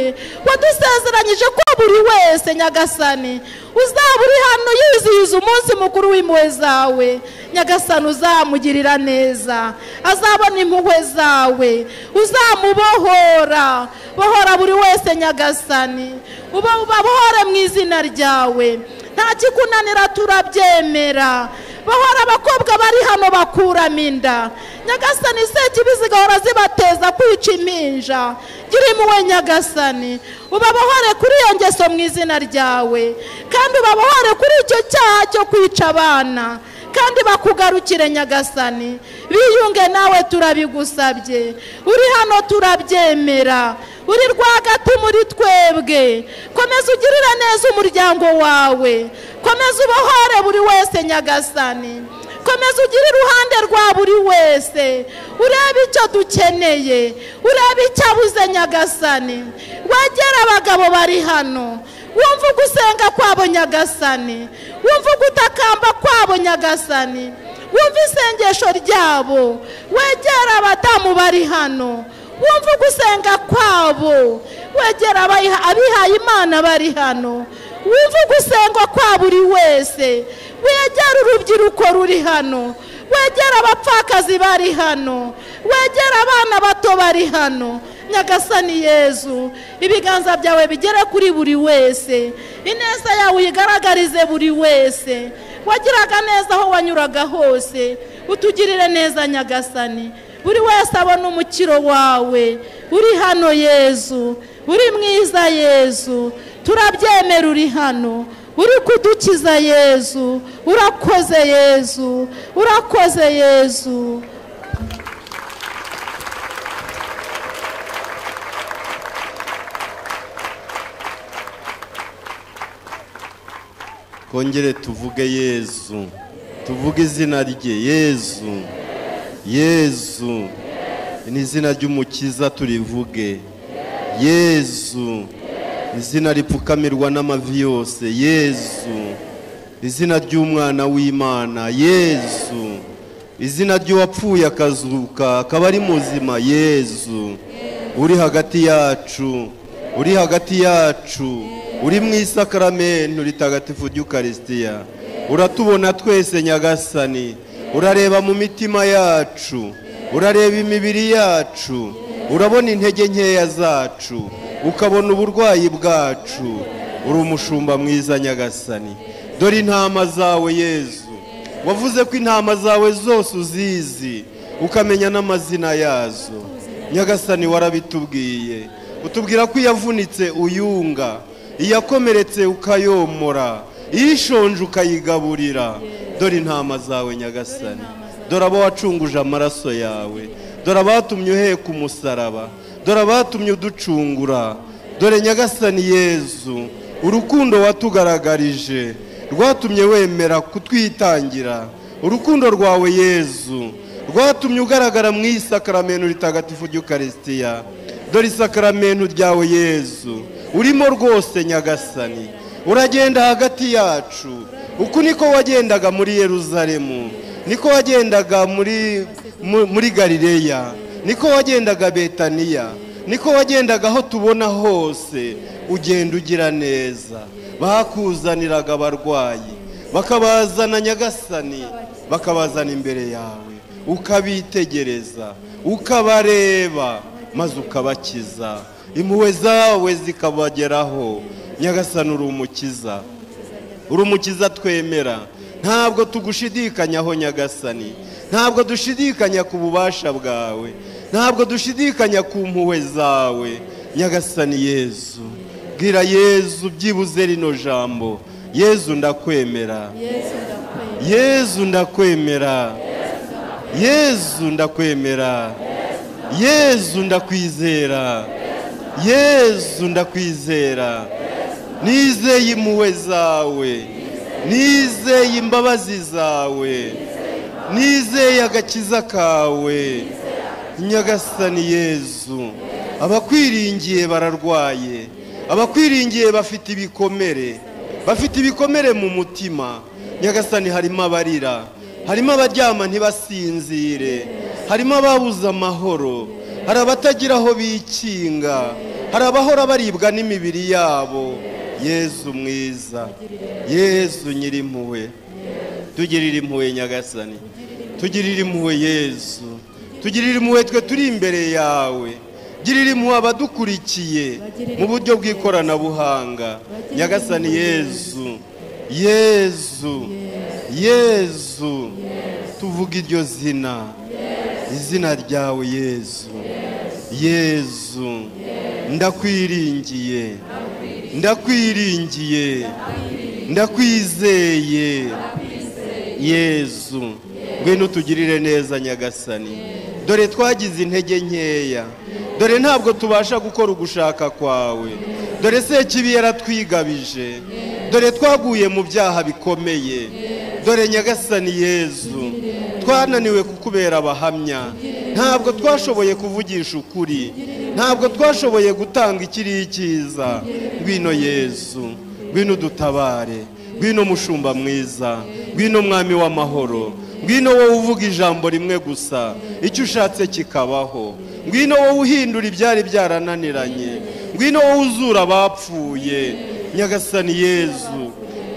wadusezeranyije ko buri wese nyagasani uzaba uri hano yizihiza umunsi mukuru w'impuhwe zawe nyagasani, uzamugirira neza, azabona impuhwe zawe, uzamubohora. Bohora buri wese nyagasani, ubabohore mu izina ryawe, nta kikunanira turabyemera. Bahora abakobwa bari hano bakuramo inda nyagasani, sekibi zigahora zibateza kwica impinja, gira impuhwe nyagasani, ubabohore kuri iyo ngeso mu izina ryawe, kandi ubabohore kuri icyo cyaha cyo kwica abana, kandi bakugarukire nyagasani, biyunge nawe turabigusabye. Uri hano turabyemera, uri rwagati muri twebwe. Komeza ugirire neza umuryango wawe, komeza ubohore buri wese nyagasani, komeza ugire iruhande rwa buri wese, urebe icyo dukeneye, urebe icyo abuze nyagasani. Wegera abagabo bari hano, wumva gusenga kwabo nyagasani, wumva gutakamba kwabo nyagasani, wumva isengesho ryabo. Wegera abadamu bari hano, wumva gusenga kwabo. Wegera abihaye Imana bari hano, wumva gusenga kwa buri wese. Wegera urubyiruko ruri hano, wegera abapfakazi bari hano, wegera abana bato bari hano nyagasani Yezu. Ibiganza byawe bigere kuri buri wese, ineza yawe uyigaragarize buri wese. Wagiraga neza aho wanyuraga hose, utugirire neza nyagasani. Buri wese abona umukiro wawe. Uri hano Yezu, uri mwiza Yezu, turabyemera. Uri hano, uri kudukiza Yezu. Urakoze Yezu, urakoze Yezu. Kongere tuvuge Yezu, tuvuge izina rye Yezu. Yezu ni izina ry'umukiza, turivuge Yezu. Izina ripfukamirwa n'amavi yose Yezu. Izina ry'umwana w'Imana Yezu. Izina ry'uwapfuye akazuka akaba ari muzima Yezu. Uri hagati yacu, uri hagati yacu, uri mu isakaramento ritagatifu ry'Ukaristiya. Uratubona twese nyagasani, urareba mu mitima yacu, urareba imibiri yacu, urabona intege nkeya zacu, ukabona uburwayi bwacu. Uri umushumba mwiza nyagasani. Dore intama zawe Yezu, wavuze ko intama zawe zose uzizi, ukamenya n'amazina yazo nyagasani. Warabitubwiye, utubwira ko iyavunitse uyunga, iyakomeretse ukayomora, ishonje ukayigaburira. Dore intama zawe nyagasani, dore abo wacunguje amaraso yawe, dore abatumye uheka umusaraba, dore abatumye uducungura. Dore nyagasani Yezu, urukundo watugaragarije rwatumye wemera kutwitangira. Urukundo rwawe Yezu rwatumye ugaragara mu isakaramentu ritagatifu ry'Ukarisitiya. Dore isakaramentu ryawe Yezu urimo rwose Nyagasani, uragenda hagati yacu. Uku niko wagendaga muri Yeruzalemu, niko wagendaga muri Galileya, niko wagendaga Betaniya, niko wagendaga aho tubona hose. Ugenda ugira neza. Bakuzaniraga abarwayi bakabazana Nyagasani, bakabazana imbere yawe, ukabitegereza, ukabareba, maze ukabakiza. Impuhwe zawe zikabageraho. Nyagasani uri umukiza, uri umukiza twemera. Ntabwo tugushidikanyaho Nyagasani, ntabwo dushidikanya ku bubasha bwawe, ntabwo dushidikanya ku mpuhwe zawe. Nyagasani Yezu, bwira Yezu byibuze rino jambo: Yezu ndakwemera, Yezu ndakwemera, Yezu ndakwemera, Yezu ndakwizera, Yezu ndakwizera. Nizeye impuhwe zawe, nizeye imbabazi zawe, nizeye agakiza kawe. Nyagasani Yezu, abakwiringiye bararwaye, abakwiringiye bafite ibikomere, bafite ibikomere mu mutima. Nyagasani, harimo abarira, harimo abaryama ntibasinzire, harimo ababuze amahoro, hari abatagira aho bikinga, hari abahora baribwa n'imibiri yabo. Yezu mwiza, Yezu nyirimpuhwe, tugirire impuhwe Nyagasani, tugirire impuhwe Yezu, tugirire impuhwe twe turi imbere yawe. Girira impuhwe abadukurikiye mu buryo bw'ikoranabuhanga. Nyagasani Yezu, Yezu, Yezu, tuvuga iryo zina, izina ryawe Yezu. Yezu, ndakwiringiye, ndakwiringiye, ndakwizeye. Yezu, ngwino tugirire neza Nyagasani. Dore twagize intege nkeya, dore ntabwo tubasha gukora ugushaka kwawe, dore Sekibi yaratwigabije, dore twaguye mu byaha bikomeye. Dore Nyagasani Yezu, twananiwe kukubera abahamya, ntabwo twashoboye kuvugisha ukuri, ntabwo twashoboye gutanga ikiri icyiza. Ngwino Yezu, ngwino dutabare, ngwino mushumba mwiza, ngwino mwami w'amahoro, ngwino wowe uvuga ijambo rimwe gusa icyo ushatse kikabaho. Ngwino wowe uhindura ibyari byarananiranye, ngwino wowe uzura abapfuye. Nyagasani Yezu,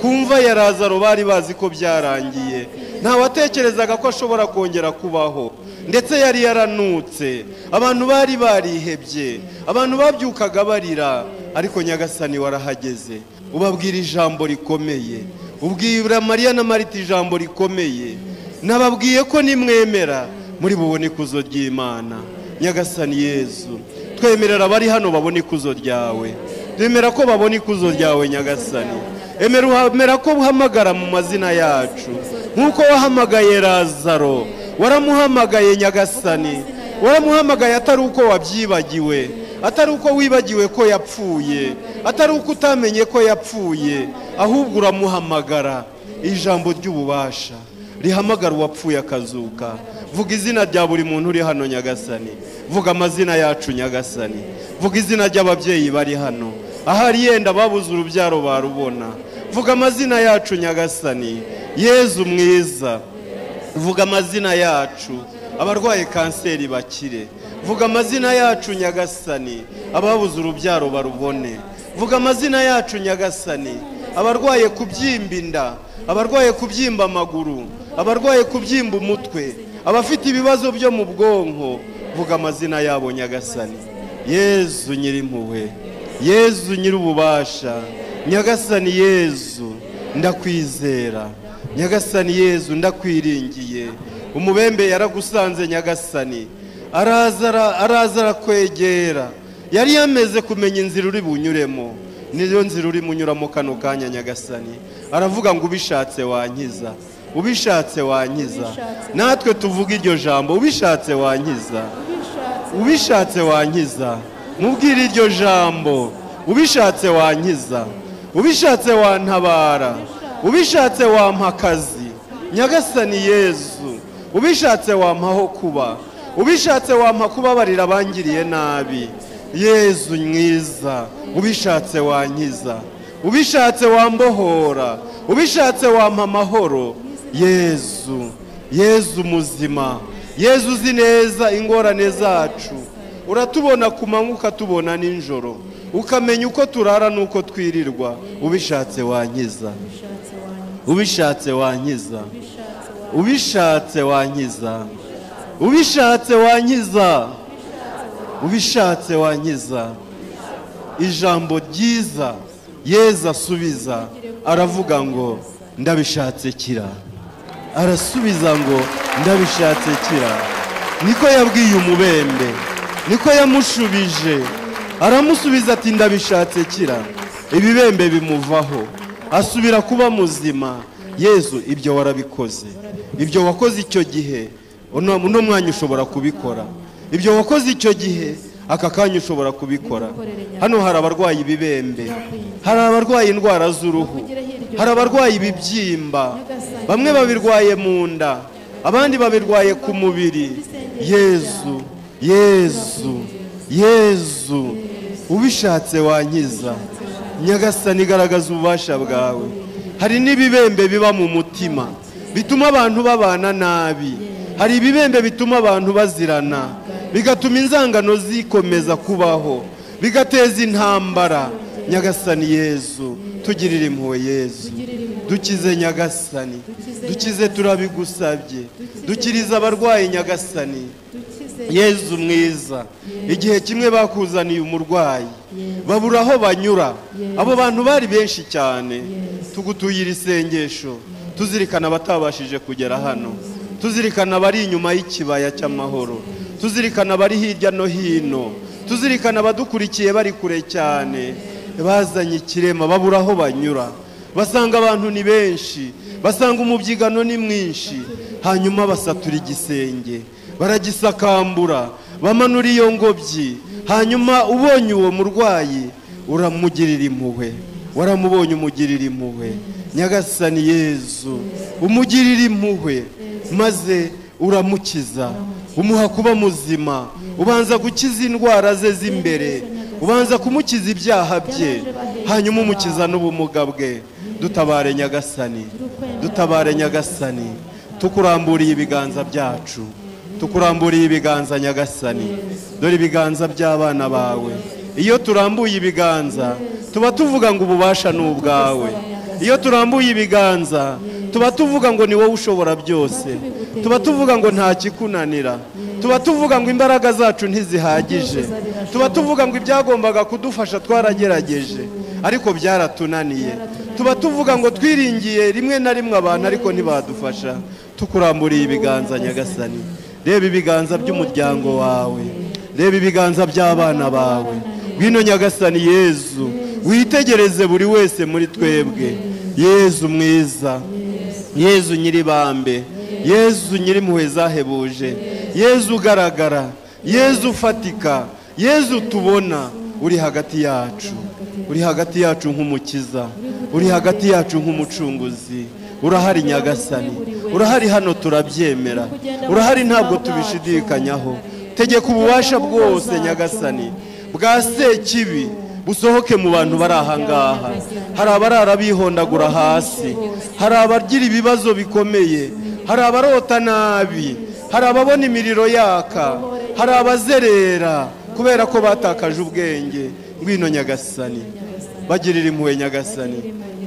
kumva ya Lazaro bari bazi ko byarangiye, ntawatekerezaga ko ashobora kongera kubaho, ndetse yari yaranutse, abantu bari barihebye, abantu babyukaga barira. Ariko Nyagasani warahageze, ubabwira ijambo rikomeye, ubwira Mariya na Marita ijambo rikomeye. Nababwiye ko nimwemera muri bubone ikuzo ry'Imana. Nyagasani Yezu, twemerera abari hano babone ikuzo ryawe, twemera ko babone ikuzo ryawe Nyagasani. Emera ko uhamagara mu mazina yacu, nk'uko wahamagaye Lazaro, waramuhamagaye Nyagasani, waramuhamagaye atari uko wabyibagiwe, atari uko wibagiwe ko yapfuye, atari uko utamenye ko yapfuye, ahubwo uramuhamagara. Ijambo ry'ububasha rihamagara uwapfuye akazuka. Vuga izina rya buri muntu uri hano Nyagasani, vuga amazina yacu Nyagasani, vuga izina ry'ababyeyi bari hano, ahari yenda babuze urubyaro barubona. Vuga amazina yacu Nyagasani. Yezu mwiza, vuga amazina yacu, abarwaye kanseri bakire. Vuga amazina yacu Nyagasani, ababuze urubyaro barubone. Vuga amazina yacu Nyagasani, abarwaye kubyimba inda, abarwaye kubyimba amaguru, abarwaye kubyimba umutwe, abafite ibibazo byo mu bwonko. Vuga amazina yabo Nyagasani. Yezu nyirimpuhwe, Yezu nyirububasha. Nyagasani Yezu, ndakwizera. Nyagasani Yezu, ndakwiringiye. Umubembe yaragusanze Nyagasani, araza arakwegera. Yari yameze kumenya inzira uri bunyuremo, niyo nzira uri munyuramo kano kanya Nyagasani. Aravuga ngo ubishatse wankiza, ubishatse wankiza. Natwe tuvuga iryo jambo, ubishatse wankiza, ubishatse wankiza. Mubwire iryo jambo, ubishatse wankiza, ubishatse wantabara, ubishatse wampa akazi, nyagasani Yezu, ubishatse wampaho kuba, ubishatse wampa kubabarira abangiriye nabi, Yezu mwiza, ubishatse wankiza, ubishatse wambohora, ubishatse wampa amahoro, Yezu, Yezu muzima, Yezu uzi neza ingorane zacu, uratubona ku manywa ukatubona nijoro, ukamenya uko turara n'uko twirirwa, ubishatse wankiza, ubishatse wankiza, ubishatse wankiza, ubishatse wankiza, ubishatse wankiza. Ijambo ryiza Yezu asubiza, aravuga ngo ndabishatse kira, arasubiza ngo ndabishatse kira. Niko yabwiye umubembe, niko yamushubije, aramusubiza ati ndabishatse kira. Ibibembe bimuvaho, asubira kuba muzima. Yezu, ibyo warabikoze, ibyo wakoze icyo gihe, uno mwanya ushobora kubikora, ibyo wakoze icyo gihe, aka kanya ushobora kubikora. Hano hari abarwayi ibibembe, hari abarwaye indwara z'uruhu, hari abarwaye ibibyimba, bamwe babirwaye mu nda, abandi babirwaye ku mubiri. Yezu, Yezu, Yezu, ubishatse wankiza. Nyagasani, igaragaza ububasha bwawe. Hari n'ibibembe biba mu mutima bituma abantu babana nabi, hari ibibembe bituma abantu bazirana, bigatuma inzangano zikomeza kubaho, bigateza intambara. Nyagasani Yezu, tugirire impuhwe Yezu, dukize Nyagasani, dukize turabigusabye, dukiriza abarwayi Nyagasani Yezu mwiza. Igihe kimwe bakuzaniye umurwayi, babura aho banyura, abo bantu bari benshi cyane. Tugutuye iri sengesho, tuzirikana abatabashije kugera hano, tuzirikana abari inyuma y'ikibaya cy'amahoro, tuzirikana abari hirya no hino, tuzirikana abadukurikiye bari kure cyane, bazanye ikirema, babura aho banyura, basanga abantu ni benshi, basanga umubyigano ni mwinshi, hanyuma basatura igisenge, baragisakambura, bamanura iyo ngobyi. Hanyuma ubonye uwo murwayi uramugirira impuhwe, waramubonye umugirira impuhwe. Nyagasani Yezu, umugirira impuhwe, maze uramukiza, umuha kuba muzima. Ubanza gukiza indwara ze z'imbere, ubanza kumukiza ibyaha bye, hanyuma umukiza n'ubumuga bwe. Dutabare Nyagasani, dutabare Nyagasani, tukuramburiye ibiganza byacu, tukuramburiye ibiganza Nyagasani. Dore ibiganza by'abana bawe, iyo turambuye ibiganza tuba tuvuga ngo ububasha ni ubwawe. Iyo turambuye ibiganza tuba tuvuga ngo ni wowe ushobora byose, tuba tuvuga ngo nta kikunanira, tuba tuvuga ngo imbaraga zacu ntizihagije, tuba tuvuga ngo ibyagombaga kudufasha twaragerageje ariko byaratunaniye, tuba tuvuga ngo twiringiye rimwe na rimwe abantu ariko ntibadufasha. Tukuramburiye ibiganza Nyagasani, reba ibiganza by'umuryango wawe, reba ibiganza by'abana bawe. Ngwino Nyagasani Yezu, witegereze buri wese muri twebwe. Yezu mwiza, Yezu nyiribambe, Yezu nyirimpuhwe zahebuje, Yezu ugaragara, Yezu ufatika, Yezu tubona. Uri hagati yacu, uri hagati yacu nk'umukiza, uri hagati yacu nk'umucunguzi. Urahari Nyagasani, urahari, hano turabyemera, urahari, ntabwo tubishidikanyaho. Tegeka ububasha bwose Nyagasani bwa sekibi busohoke mu bantu bari aha ngaha. Hari abarara bihondagura hasi, hari abagira ibibazo bikomeye, hari abarota nabi, hari ababona imiriro yaka, hari abazerera kubera ko batakaje ubwenge. Ngwino Nyagasani, bagirira impuhwe Nyagasani,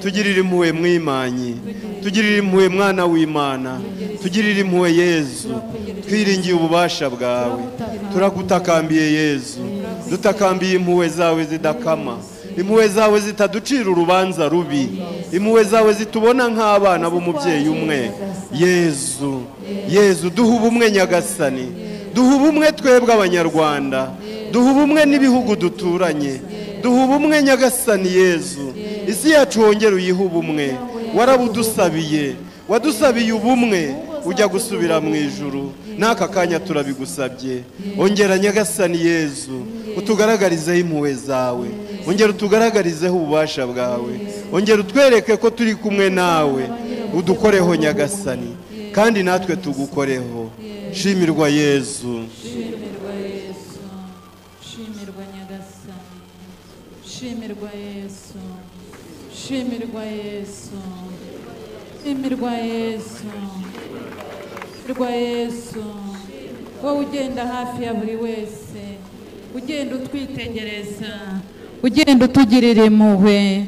tugirira impuhwe Mwimanyi, tugirira impuhwe Mwana w'Imana, tugirira impuhwe Yezu. Twiringiye ububasha bwawe, turagutakambiye Yezu, dutakambiye impuhwe zawe zidakama, impuhwe zawe zitaducira urubanza rubi, impuhwe zawe zitubona nk'abana b'umubyeyi umwe. Yezu, Yezu, duha ubumwe Nyagasani, duha ubumwe twebwe Abanyarwanda, duha ubumwe n'ibihugu duturanye, duha ubumwe Nyagasani Yezu. Isi yacu wongere uyihe ubumwe, warabudusabiye, wadusabiye ubumwe ujya gusubira mu ijuru. N'aka kanya turabigusabye, ongera Nyagasani Yezu, utugaragarizeho impuhwe zawe, ongera utugaragarizeho ububasha bwawe, ongera utwereke ko turi kumwe nawe, udukoreho nyagasani kandi natwe tugukoreho. Shimirwa Yezu, shimirwa Yesu, shimirwa nyagasani, shimirwa Yesu, shimirwa Yesu, shimirwa Yesu, shimirwa Yesu. Wowe ugenda hafi ya buri wese, ugenda utwitegereza, ugenda utugirira impuhwe,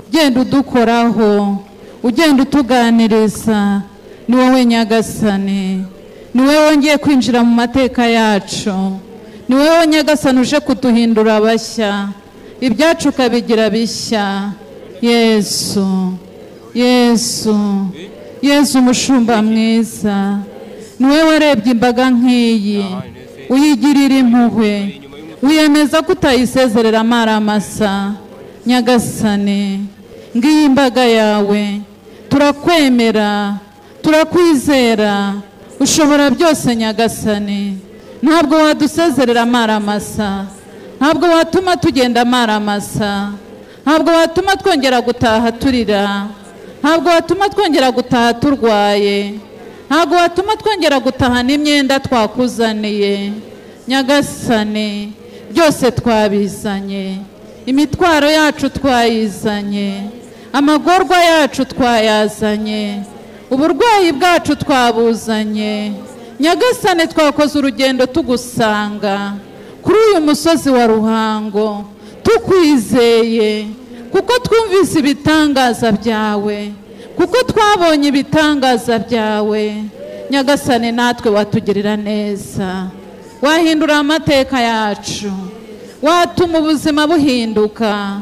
ugenda udukoraho, ugenda utuganiriza, ni wowe nyagasani, ni wowe wongeye kwinjira mu mateka yacu, ni wowe nyagasani uje kuduhindura abashya, ibyacu ukabigira bishya. Yesu, Yesu, Yesu umushumba mwiza, ni wowe warebye imbaga nk'iyi uyigirira impuhwe, wiyemeza ko utayisezerera amaramasa. Nyagasani, ngiyi imbaga yawe, turakwemera, turakwizera, ushobora byose nyagasani. Ntabwo wadusezerera amaramasa, ntabwo watuma tugenda amaramasa, ntabwo watuma twongera gutaha turira, ntabwo watuma twongera gutaha turwaye, ntabwo watuma twongera gutaha n'imyenda twakuzaniye. Nyagasani, byose twabizanye, imitwaro yacu twayizanye, amagorwa yacu twayazanye, uburwayi bwacu twabuzanye. Nyagasani, twakoze urugendo tugusanga kuri uyu musozi wa Ruhango, tukwizeye kuko twumvise ibitangaza byawe, kuko twabonye ibitangaza byawe. Nyagasani, natwe watugirira neza, wahindura amateka yacu, watuma ubuzima buhinduka,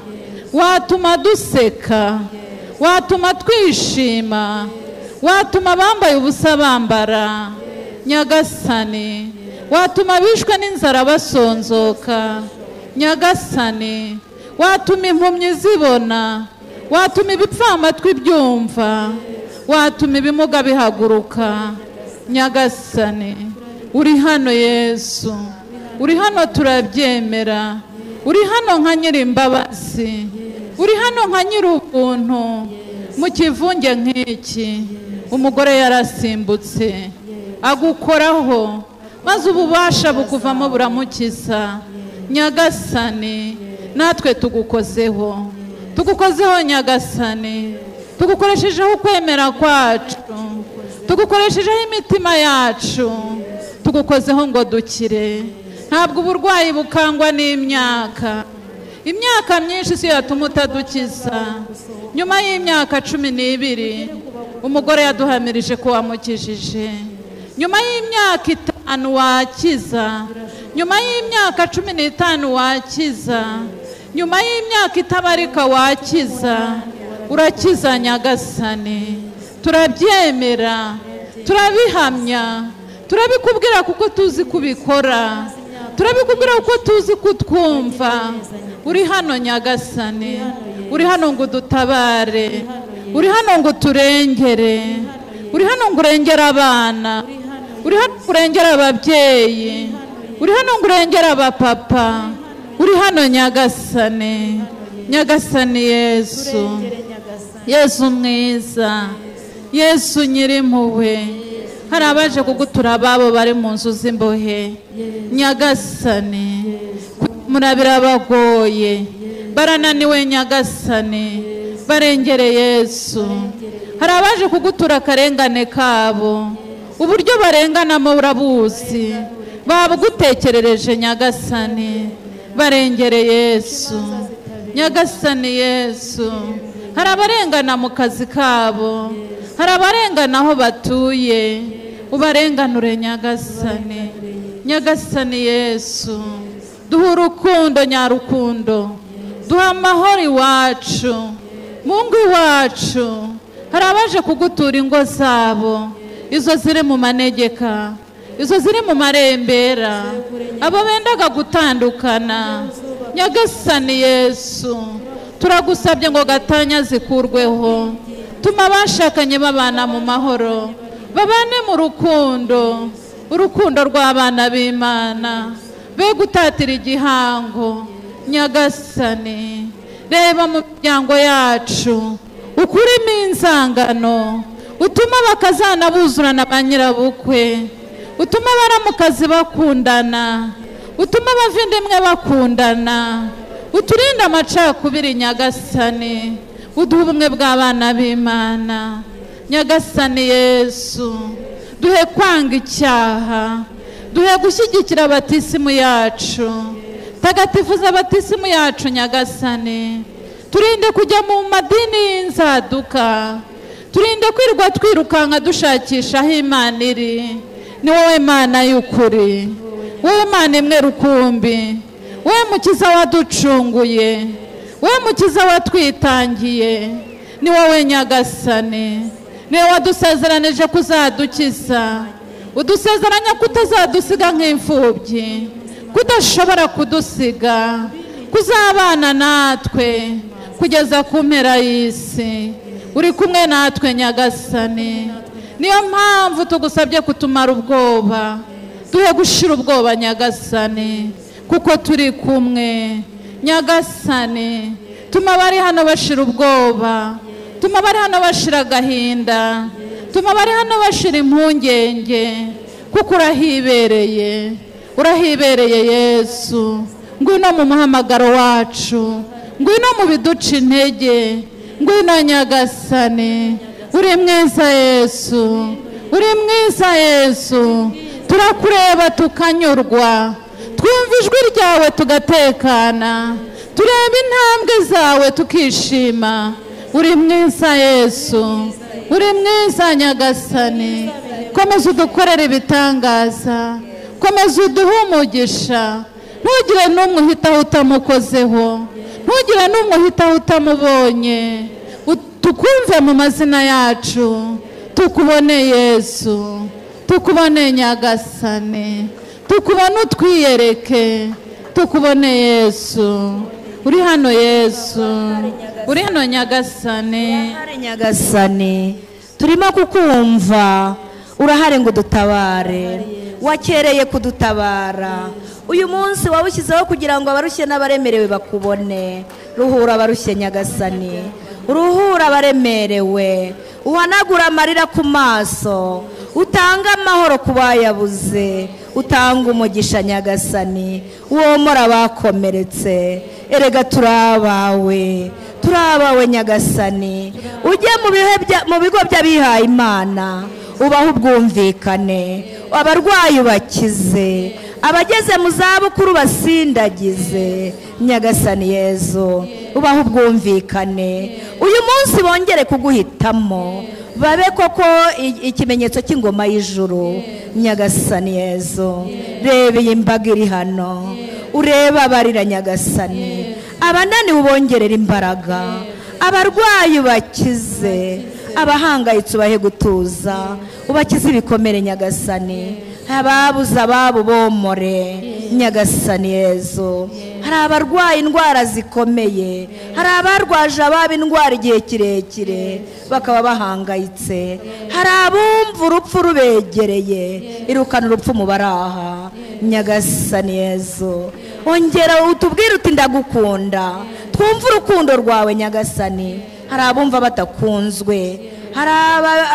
watuma duseka, watuma twishima, watuma abambaye ubusa bambara. Nyagasani, watuma bishwe n'inzara basonzoka. Nyagasani, watuma impumyi zibona, watuma ibipfamatwi byumva, watuma ibimuga bihaguruka. Nyagasani, uri hano Yesu, uri hano turabyemera, uri hano nka nyir'imbabazi, uri hano nka nyir'ubuntu. Mu kivunge nk'iki umugore yarasimbutse agukoraho, maze ububasha bukuvamo buramukiza. Nyagasani, natwe tugukozeho, tugukozeho Nyagasani, tugukoreshejeho ukwemera kwacu, tugukoreshejeho imitima yacu, tugukozeho ngo dukire. Ntabwo uburwayi bukangwa n'imyaka, imyaka myinshi si yatuma utadukiza. Nyuma y'imyaka 12 umugore yaduhamirije ko wamukijije, nyuma y'imyaka 5 wakiza, nyuma y'imyaka 15 wakiza, nyuma y'imyaka itabarika wakiza. Urakiza Nyagasani, turabyemera, turabihamya, turabikubwira kuko tuzi kubikora, turabikubwira kuko tuzi kutwumva. Uri hano Nyagasani, uri hano ngo dutabare, uri hano ngo turengere, uri hano ngo urengere abana, uri hano ngo urengere ababyeyi, uri hano ngo urengere abapapa. Uri hano Nyagasani, Nyagasani Yesu, Yesu mwiza, Yesu nyir'impuhwe. Hari abaje kugutura ababo bari mu nzu z'imbohe. Nyagasani, murabira bagoye, barananiwe Nyagasani, barengere Yesu. Hari abaje kugutura akarengane kabo, uburyo barenganamo urabuzi, babugutekerereje Nyagasani, barengere Yesu. Nyagasani Yesu, hari abarengana mu kazi kabo, hari abarengana aho batuye, ubarenganure Nyagasani. Nyagasani Yesu, duha urukundo nyarukundo, duha amahoro iwacu, Mungu iwacu. Hari abaje kugutura ingo zabo, izo ziri mu manegeka, izo ziri mu marembera, abo bendaga gutandukana. Nyagasani Yesu, turagusabye ngo gatanya zikurweho, tuma abashakanye babana mu mahoro, babane mu rukundo, urukundo rw'abana b'Imana, be gutatira igihango. Nyagasani, reba mu miryango yacu ukurimo inzangano, utuma bakazana buzurana ba nyirabukwe, utuma abaramukazi bakundana, utuma abavindimwe bakundana, uturinde amacakubiri Nyagasani, uduhe ubumwe bw'abana b'Imana. Nyagasani Yesu, duhe kwanga icyaha, duhe gushyigikira abatisimu yacu, tagatifuza abatisimu yacu Nyagasani, turinde kujya mu madini y'inzaduka, turinde kwirwa twirukanka dushakisha aho Imana iri. Ni wowe Mana y'ukuri, wowe Mana imwe rukumbi, wowe Mukiza waducunguye, wowe Mukiza watwitangiye, ni wowe Nyagasani, ni wowe wadusezeranije kuzadukiza, udusezeranya kutazadusiga nk'imfubyi, kudashobora kudusiga, kuzabana natwe kugeza ku mpera y'isi. Uri kumwe natwe Nyagasani, niyo mpamvu tugusabye kutumara ubwoba, duhe gushira ubwoba Nyagasani, kuko turi kumwe. Nyagasani, tuma abari hano bashira ubwoba, tuma abari hano bashira agahinda, tuma abari hano bashira impungenge, kuko urahibereye, urahibereye Yesu. Ngwino mu muhamagaro wacu, ngwino mu biduca intege, ngwino Nyagasani. Uri mwiza Yesu, uri mwiza Yesu, turakureba tukanyurwa, twumva ijwi ryawe tugatekana, tureba intambwe zawe tukishima. Uri mwiza Yesu, uri mwiza Nyagasani. Komeza udukorere ibitangaza, komeza uduhe umugisha, ntugire n'umwe uhitaho utamukozeho, ntugire n'umwe uhitaho utamubonye. Tukumve mu mazina yacu, tukubone Yesu, tukubone Nyagasani, tukubone utwiyereke, tukubone Yesu. Uri hano Yesu, uri hano Nyagasani. Nyagasani, turimo kukumva, urahari ngo dutabare, wakereye kudutabara. Uyu munsi wawushyizeho kugira ngo abarushye n'abaremerewe bakubone. Ruhura abarushye Nyagasani, uruhura abaremerewe, uhanagura amarira ku maso, utanga amahoro ku bayabuze, utanga umugisha Nyagasani, womora abakomeretse. Erega turabawe, turabawe Nyagasani. Ujye mu bigo by'abihaye Imana, ubaho ubwumvikane, abarwayi ubakize, abageze mu zabukuru basindagize. Nyagasani Yezu, ubaho ubwumvikane. Uyu munsi bongere kuguhitamo, babe koko ikimenyetso cy'ingoma y'ijuru. Nyagasani Yezu, reba iyi mbaga iri hano, ureba abarira Nyagasani, abananiwe ubongerera imbaraga, abarwayi ubakize, abahangayitse ubahe gutuza, ubakize ibikomere Nyagasani, ababuze ababo bomore. Nyagasani Yezu, hari abarwaye indwara zikomeye, hari abarwaje ababo indwara igihe kirekire bakaba bahangayitse, hari abumva urupfu rubegereye, irukana urupfu mu baraha. Nyagasani Yezu, ongera utubwire uti ndagukunda, twumve urukundo rwawe Nyagasani. Hari abumva batakunzwe, hari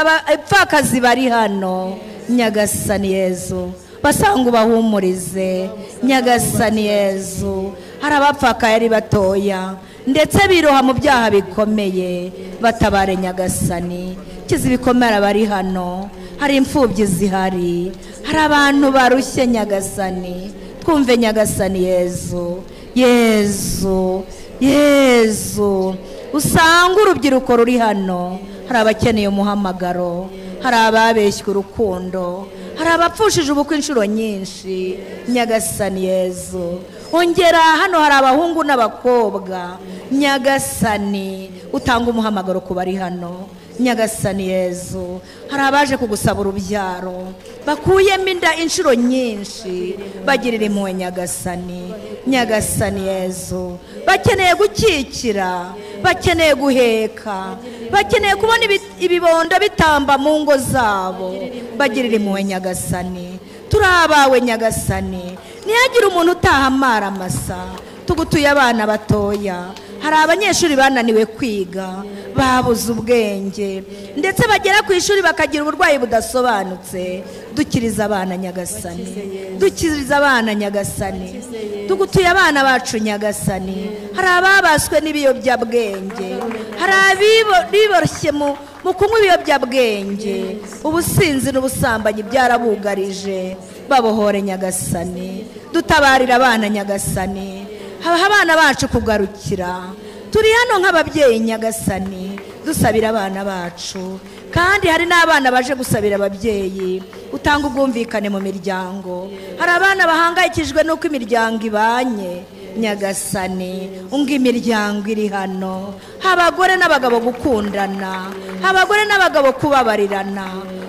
abapfakazi bari hano. Nyagasani Yezu, basanga ubahumurize. Nyagasani Yezu, hari abapfakaye ari batoya ndetse biroha mu byaha bikomeye, batabare Nyagasani. Kiza ibikomere abari hano, hari imfubyi zihari, hari abantu barushye Nyagasani. Twumve Nyagasani Yezu, Yezu, Yezu, usanga urubyiruko ruri hano, hari abakeneye umuhamagaro, hari ababeshywe urukundo, hari abapfushije ubukwe inshuro nyinshi. Nyagasani Yezu, ongera hano hari abahungu n'abakobwa. Nyagasani, utanga umuhamagaro ku bari hano. Nyagasani Yezu, hari abaje kugusaba urubyaro, bakuyemo inda inshuro nyinshi, bagirira impuhwe Nyagasani. Nyagasani Yezu, bakeneye gukikira, bakeneye guheka, bakeneye kubona ibibondo bitamba mu ngo zabo, bagirira impuhwe Nyagasani. Turabawe Nyagasani, ntihagire umuntu utaha amara masa. Tugutuye abana batoya, hari abanyeshuri bananiwe kwiga babuze ubwenge ndetse bagera ku ishuri bakagira uburwayi budasobanutse. Dukiriza abana Nyagasani, dukiriza abana Nyagasani, tugutuye abana bacu Nyagasani. Hari ababaswe n'ibiyobyabwenge, hari abiboroshye mu kunywa ibiyobyabwenge, ubusinzi n'ubusambanyi byarabugarije. Babohore Nyagasani, dutabarira abana Nyagasani, habaho abana bacu kugarukira. Turi hano nk'ababyeyi Nyagasani, dusabira abana bacu, kandi hari n'abana baje gusabira ababyeyi. Utanga ubwumvikane mu miryango. Hari abana bahangayikijwe n'uko imiryango ibanye Nyagasani, unga imiryango iri hano, abagore n'abagabo gukundana, abagore n'abagabo kubabarirana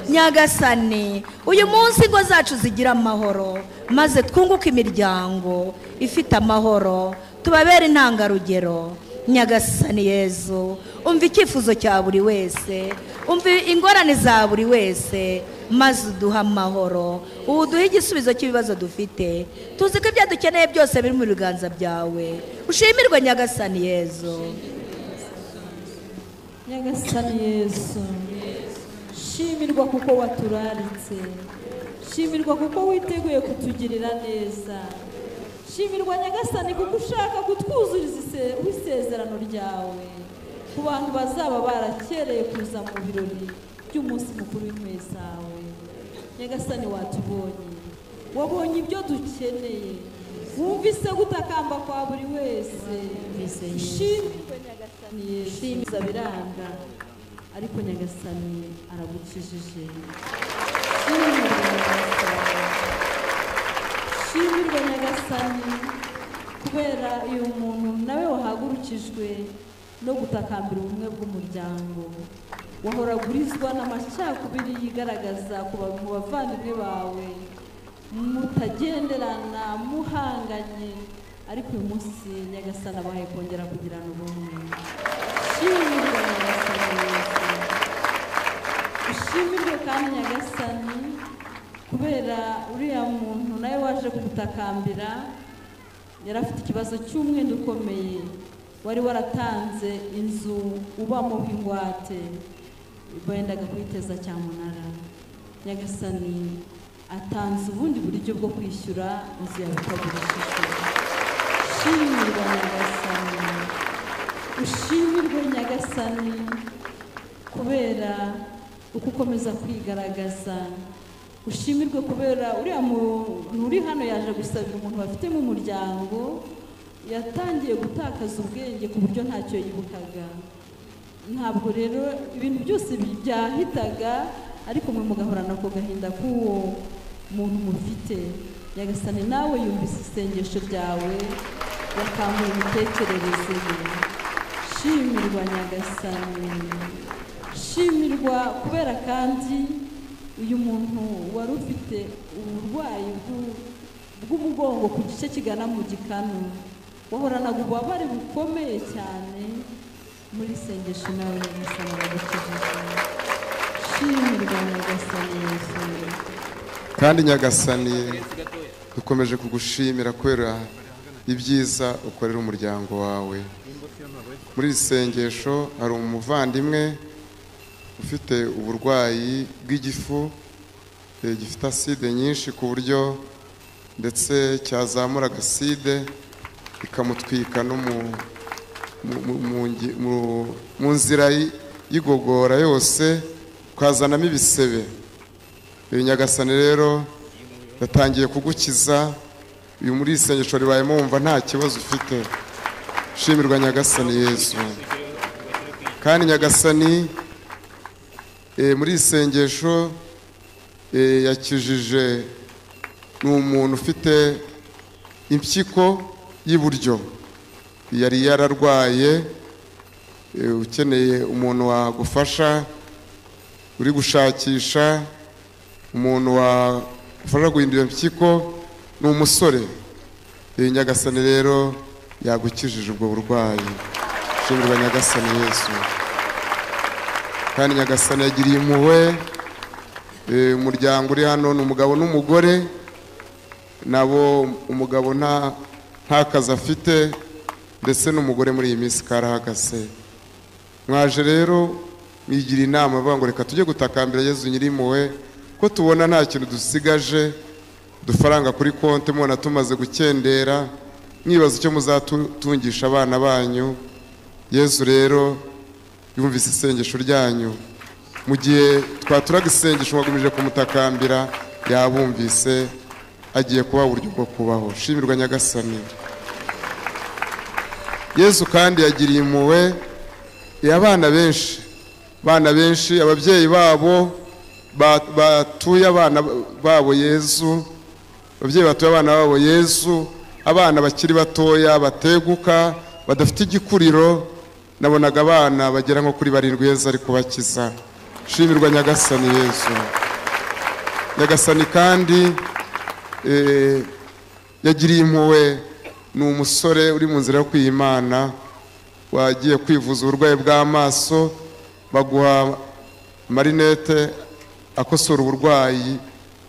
Nyagasani. Uyu munsi ingo zacu zigira amahoro, maze twunguke imiryango ifite amahoro, tubabere intangarugero Nyagasani Yezu. Umva icyifuzo cya buri wese, umva ingorane za buri wese, maze uduha amahoro, uduhe igisubizo cy'ibibazo dufite. Tuzi ko ibyo dukeneye byose biri mu biganza byawe. Ushimirwe Nyagasani Yezu. Nyagasani Yezu, shimirwa kuko waturaritse, shimirwa kuko witeguye kutugirira neza. Shimirwa Nyagasani kuko ushaka kutwuzuriza isezerano ryawe ku bantu bazaba barakereye kuza mu birori by'umunsi mukuru w'impuhwe zawe. Nyagasani watubonye, wabonye ibyo dukeneye, wumvise gutakamba kwa buri wese. Shimirwe Nyagasani Yezu, biranga ariko Nyagasani aragukijije. Shimirwe Nyagasani kubera uyu muntu nawe wahagurukijwe no gutakambira ubumwe bw'umuryango. Wahoragurizwa n'amacakubiri yigaragaza ku bavandimwe bawe, mutagenderana muhanganye, ariko uyu munsi Nyagasani abahaye kongera kugirana ubumwe. Shimirwe Nyagasani Yezu. Ushimirwe kandi Nyagasani kubera uriya muntu nawe waje kugutakambira. Yari afite ikibazo cy'umwenda ukomeye, wari waratanze inzu ubamo ingwate, bendaga kuyiteza cyamunara. Nyagasani atanze ubundi buryo bwo kwishyura inzu yawe ikagurishijwe. Shimirwa Nyagasani, ushimirwe Nyagasani kubera uko ukomeza kwigaragaza. Ushimirwe kubera uriya muntu uri hano yaje gusabira umuntu bafite mu muryango, yatangiye gutakaza ubwenge ku buryo ntacyo yibukaga. Ntabwo rero ibintu byose byahitaga, ariko mwe mugahorana ako gahinda k'uwo muntu mufite. Nyagasani nawe yumvise isengesho ryawe, yakanguye imitekerereze ye. Shimirwa Nyagasani, shimirwa kubera kandi uyu muntu wari ufite uburwayi bw'umugongo ku gice kigana mu gikanu, wahoranaga ububabare bukomeye cyane. Muri sengesho nawe Nyagasani aragukijije. Shimirwa Nyagasani Yezu. Kandi Nyagasani dukomeje kugushimira kubera ibyiza ukorera umuryango wawe. Muri iri sengesho hari umuvandimwe ufite uburwayi bw'igifu gifite aside nyinshi ku buryo ndetse cyazamura agaside ikamutwika no mu nzira y'igogora yose, ukazanamo ibisebe. Nyagasani rero yatangiye kugukiza. Uyu muri isengesho ribayemo wumva nta kibazo ufite. Shimirwa Nyagasani Yezu. Kandi Nyagasani muri isengesho yakijije n'umuntu ufite impyiko y'iburyo, yari yararwaye, ukeneye umuntu wagufasha, uri gushakisha umuntu wafasha guhindura impyiko. Ni umusore. Nyagasani rero yagukijije ubwo burwayi. Shimirwa Nyagasani Yezu. Kandi Nyagasani yagiriye impuhwe umuryango uri hano, ni umugabo n'umugore, nabo umugabo nta kazi afite, ndetse n'umugore muri iyi minsi karahagase. Mwaje rero mwigira inama avuga ngo reka tujye gutakambira Yezu Nyirimpuhwe ko tubona nta kintu dusigaje dufaranga kuri konti mubona tumaze gukendera, mwibaza icyo muzatungisha abana banyu. Yezu rero yumvise isengesho ryanyu, mu gihe twaturaga isengesho mwagumije kumutakambira yabumvise, agiye kuba uburyo bwo kubaho. Shimirwa Nyagasani. Yezu kandi yagiriye impuhwe abana benshi, ababyeyi babo batuye abana babo Yezu, ababyeyi batuye abana babo Yezu, abana bakiri batoya bateguka badafite igikuriro. Nabonaga abana bagera nko kuri 7 Yezu ari kubakiza. Shimirwa Nyagasani Yezu. Nyagasani kandi yagiriye impuhwe ni umusore uri mu nzira yo kwiyimana, wagiye kwivuza uburwayi bw'amaso, baguha marinete akosora uburwayi,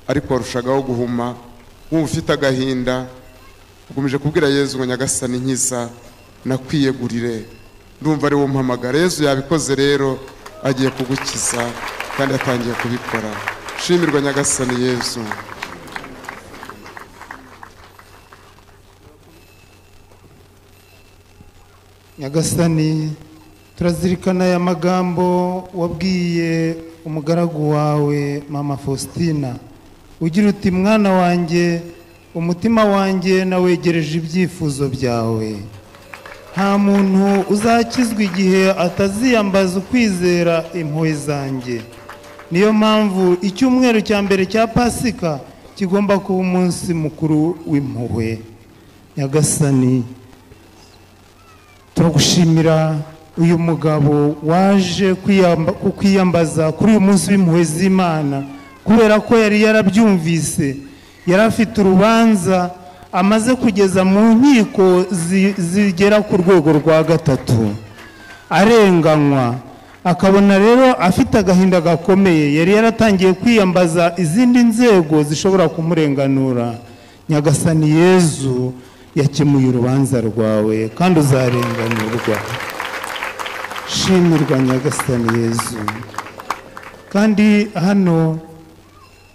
ariko warushagaho guhuma. Wumva ufite agahinda, ugumije kubwira Yezu ngo Nyagasani nkiza, nakwiyegurire, ndumva ari wo mpamagara. Yezu yabikoze rero, agiye kugukiza kandi atangiye kubikora. Shimirwa Nyagasani Yezu. Nyagasani, turazirikana aya magambo wabwiye umugaragu wawe Mama Faustina, ugira uti mwana wanjye, umutima wanjye nawegereje ibyifuzo byawe. Nta muntu uzakizwa igihe ataziyambaza ukwizera impuhwe zanjye. Niyo mpamvu icyumweru cya mbere cya Pasika kigomba kuba umunsi mukuru w'impuhwe. Nyagasani, turagushimira uyu mugabo waje kwiyambaza kuri uyu munsi w'impuhwe z'Imana, kubera ko yari yarabyumvise, yari afite urubanza amaze kugeza mu nkiko zigera ku rwego rwa 3, arenganywa, akabona rero afite agahinda gakomeye. Yari yaratangiye kwiyambaza izindi nzego zishobora kumurenganura. Nyagasani Yezu yakemuye urubanza rwawe kandi uzarenganurwa. Shimirwa Nyagasani Yezu. Kandi hano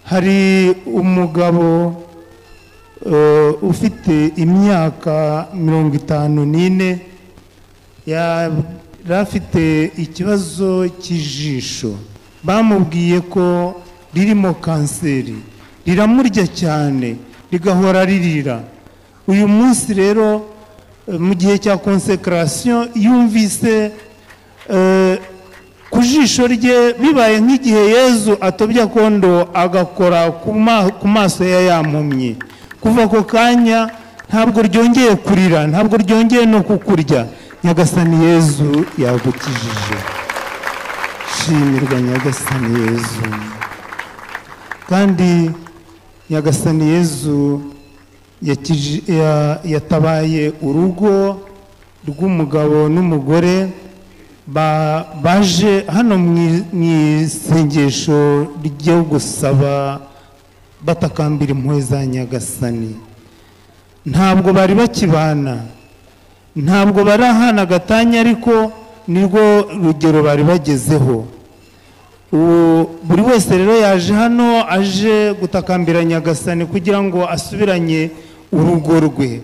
hari umugabo ufite imyaka 54, yari afite ikibazo cy'ijisho. Bamubwiye ko ririmo kanseri, riramurya cyane, rigahora ririra. Uyu munsi rero mu gihe cya konsekrasiyo yumvise ku jisho rye bibaye nk'igihe Yezu atobya kondo agakora ku maso ya yampumye. Kuva ako kanya ntabwo ryongeye kurira, ntabwo ryongeye no kukurya. Nyagasani Yezu yagukijije. Shimirwa Nyagasani Yezu. Kandi Nyagasani Yezu yatabaye urugo rw'umugabo n'umugore baje hano mu isengesho ryo gusaba batakambira impuhwe za Nyagasani. Ntabwo bari bakibana, ntabwo bari ahana gatanya, ariko nirwo rugero bari bagezeho. Buri wese rero yaje hano aje gutakambira Nyagasani kugira ngo asubiranye urugo rwe.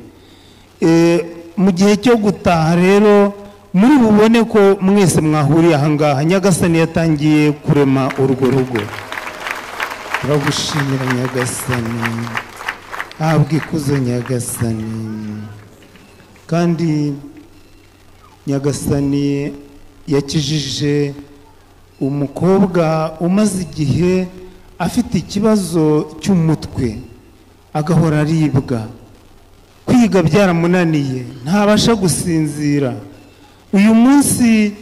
Mu gihe cyo gutaha rero muri bubone ko mwese mwahuriye ahangaha. Nyagasani yatangiye kurema urwo rugo. Turagushimira Nyagasani, habwa ikuzo Nyagasani. Kandi Nyagasani yakijije umukobwa umaze igihe afite ikibazo cy'umutwe, agahora aribwa, kwiga byaramunaniye, ntabasha gusinzira. Uyu munsi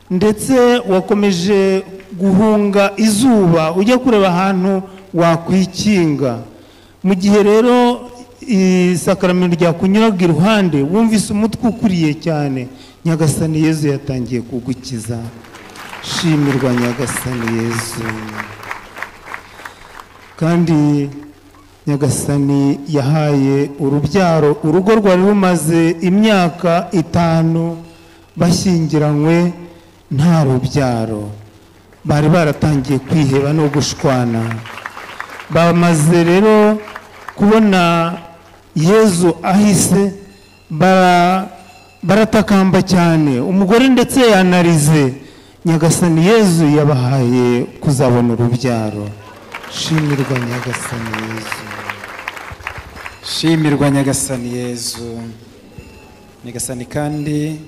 ndetse wakomeje guhunga izuba ujya kureba ahantu wakwikinga. Mu gihe rero isakaramento ryakunyuraga iruhande wumvise umutwe ukuriye cyane, Nyagasani Yezu yatangiye kugukiza. Shimirwa Nyagasani Yezu. Kandi nyagasani yahaye urubyaro urugo rwari rumaze imyaka 5 bashyingiranywe nta rubyaro, bari baratangiye kwiheba no gushwana. Bamaze rero kubona Yezu ahise baratakamba cyane, umugore ndetse yanarize. Nyagasani Yezu yabahaye kuzabona urubyaro. Shimirwa nyagasani Yezu. Shimirwa nyagasani Yezu. Nyagasani kandi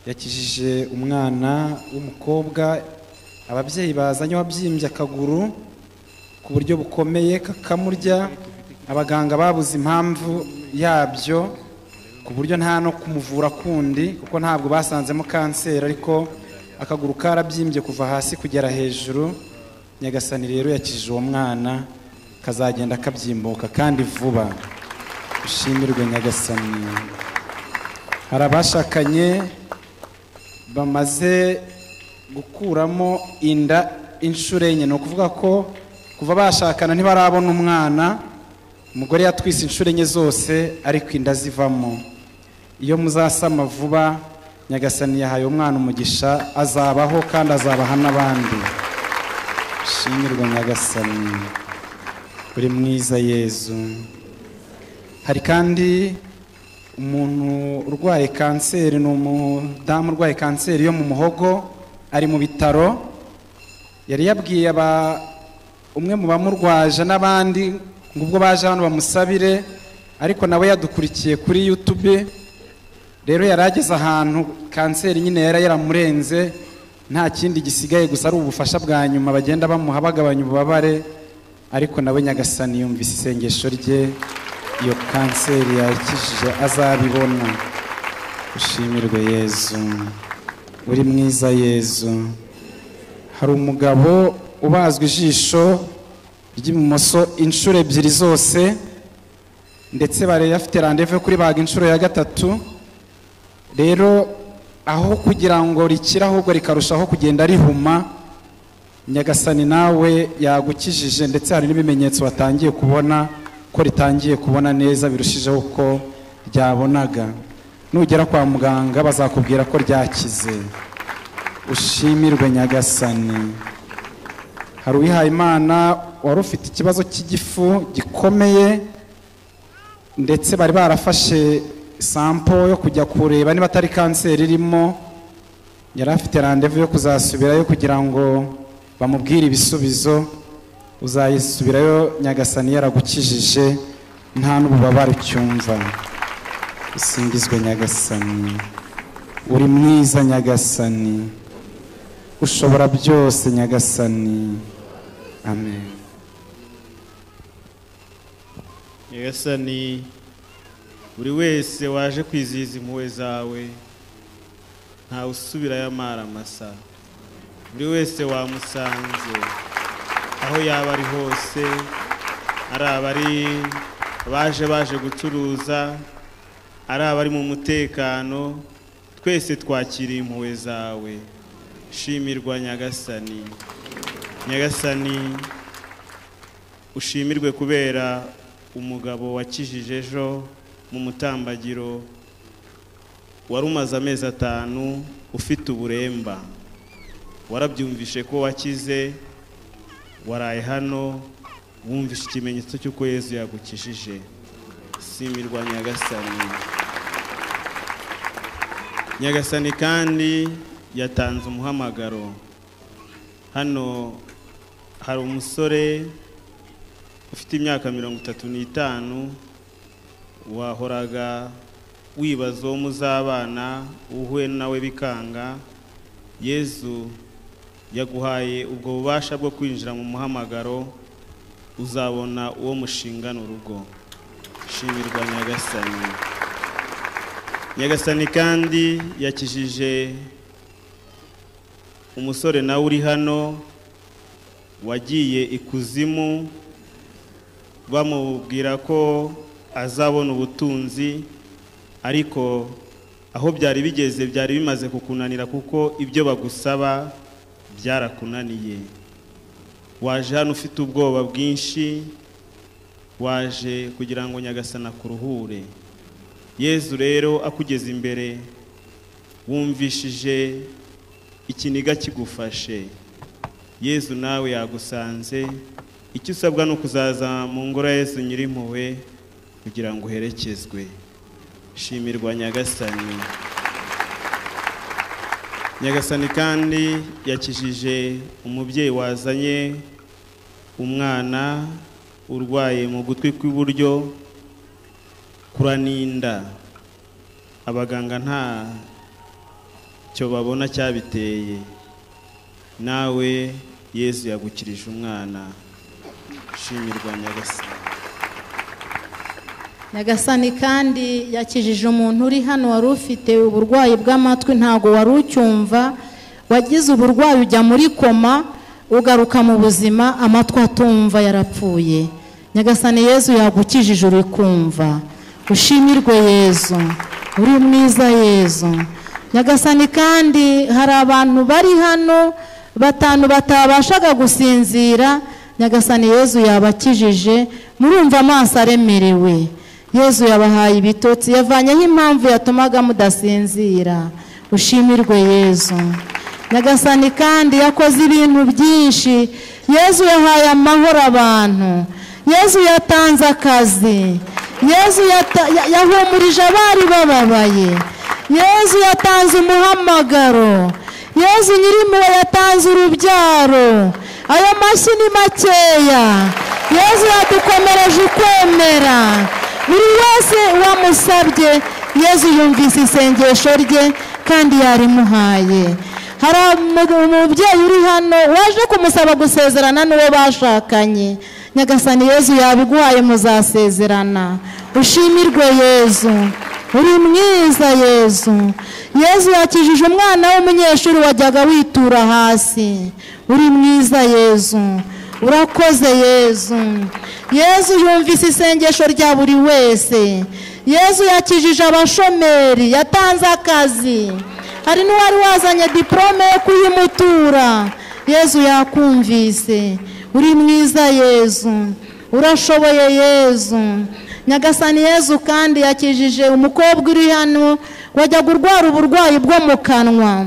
yakijije umwana w'umukobwa ababyeyi bazanye wabyimbye akaguru ku buryo bukomeye kakamurya, abaganga babuze impamvu yabyo ku buryo nta no kumuvura kundi kuko ntabwo basanzemo kanseri, ariko akaguru karabyimbye kuva hasi kugera hejuru. Nyagasani rero yakijije uwo mwana, kazagenda kabyimbuka kandi vuba. Ushimirwe nyagasani. Hari abashakanye bamaze gukuramo inda inshuro enye, ni ukuvuga ko kuva bashakana ntibarabona umwana. Umugore yatwise inshuro enye zose ariko inda zivamo. Iyo muzasama vuba, nyagasani yahaye umwana umugisha, azabaho kandi azabaha n'abandi. Shimirwa nyagasani, uri mwiza Yezu. Hari kandi umuntu urwaye kanseri, ni umudamu urwaye kanseri yo mu muhogo, ari mu bitaro. Yari yabwiye umwe mu bamurwaje n'abandi ngo ubwo baje hano bamusabire, ariko nawe yadukurikiye kuri YouTube. Rero yarageze ahantu kanseri nyine yaramurenze, nta kindi gisigaye gusa ari ubufasha bwa nyuma bagenda bamuha bagabanya ububabare, ariko nawe nyagasani yumvise isengesho rye, iyo kanseri yakijije azabibona. Ushimirwe Yezu, uri mwiza Yezu. Hari umugabo ubazwe ijisho ry'ibumoso inshuro 2 zose, ndetse bari afite rendez-vous kuri baga inshuro ya 3. Rero aho kugira ngo rikira ahubwo rikarushaho kugenda rihuma, nyagasani nawe yagukijije, ndetse hari n'ibimenyetso watangiye kubona ko ritangiye kubona neza birushijeho ko ryabonaga. Nugera kwa muganga bazakubwira ko ryakize. Ushimirwe nyagasani. Hari uwihaye Imana wari ufite ikibazo cy'igifu gikomeye, ndetse bari barafashe sample yo kujya kureba niba atari kanseri irimo. Yari afite rendez-vous yo kuzasubirayo kugira ngo bamubwire ibisubizo. Uzayisubirayo nyagasani yaragukijije, nta n'ububabare ucyumva. Usingizwe nyagasani, uri mwiza nyagasani, ushobora byose nyagasani. Amen. Nyagasani, buri wese waje kwizihiza impuhwe zawe ntawe usubirayo amara masa. Buri wese wamusanze aho yaba ari hose, ari abari baje gucuruza, ari abari mu mutekano, twese twakiriye impuhwe zawe. Shimirwa nyagasani. Nyagasani, ushimirwe kubera umugabo wakijije ejo mu mutambagiro, wari umaze amezi 5 ufite uburemba. Warabyumvishe ko wakize, waraye hano wumvishe ikimenyetso cy'uko Yezu yagukijije. Simirwa nyagasani. Nyagasani kandi yatanze umuhamagaro. Hano hari umusore ufite imyaka 35 wahoraga wibaza uwo muzabana, uhuye nawe bikanga. Yezu yaguhaye ubwo bubasha bwo kwinjira mu muhamagaro, uzabona uwo mushingana urugo. Shimirwa nyagasani. Nyagasani kandi yakijije umusore nawe uri hano wagiye ikuzimu, bamubwira ko azabona ubutunzi, ariko aho byari bigeze byari bimaze kukunanira kuko ibyo bagusaba byarakunaniye. Waje hano ufite ubwoba bwinshi, waje kugira ngo Nyagasani akuruhure. Yezu rero akugeza imbere wumvishije ikiniga kigufashe. Yezu nawe yagusanze, icyo usabwa no kuzaza mu ngoro ya Yezu Nyirimpuhwe kugira ngo uherekezwe. Shimirwa Nyagasani. Nyagasani kandi yakijije umubyeyi wazanye umwana urwaye mu gutwi kw'iburyo kuraninda. Abaganga nta cyo babona cyabiteye. Nawe Yezu yagukirije umwana. Shimirwa Nyagasani. Nyagasani kandi yakijije umuntu uri hano wari ufite uburwayi bw'amatwi ntago wari ucyumva, wagize uburwayi ujya muri koma ugaruka mu buzima amatwi atumva yarapfuye. Nyagasani Yezu yagukijije uri kumva. Ushimirwe Yezu, uri mwiza Yezu. Nyagasani kandi hari abantu bari hano 5 batabashaga gusinzira, Nyagasani Yezu yabakijije, murumva amaso aremerewe. Yezu yabahaye ibitotsi, yavanyeho impamvu yatumaga mudasinzira. Ushimirwe Yezu. Nyagasani kandi yakoze ibintu byinshi. Yezu yahaye amahoro abantu. Yezu yatanze akazi. Yezu yahumurije abari bababaye. Yezu yatanze umuhamagaro. Yezu Nyirimpuhwe yatanze urubyaro. Ayo mashyi ni makeya. Yezu yadukomereje ukwemera. Buri wese wamusabye Yezu yumvise isengesho rye kandi yarimuhaye. Hari umubyeyi uri hano waje kumusaba gusezerana n'uwo bashakanye. Nyagasani Yezu yabiguhaye muzasezerana. Ushimirwe Yezu, uri mwiza Yezu. Yezu yakijije umwana w'umunyeshuri wajyaga witura hasi. Uri mwiza Yezu, urakoze Yezu. Yezu yumvise isengesho rya buri wese. Yezu yakijije abashomeri, yatanze akazi. Hari n'uwari wazanye diplome yo kuyimutura. Yezu yakumvise. Uri mwiza Yezu, urashoboye Yezu. Nyagasani Yezu kandi yakijije umukobwa uri hano wajyaga urwara uburwayi bwo mu kanwa.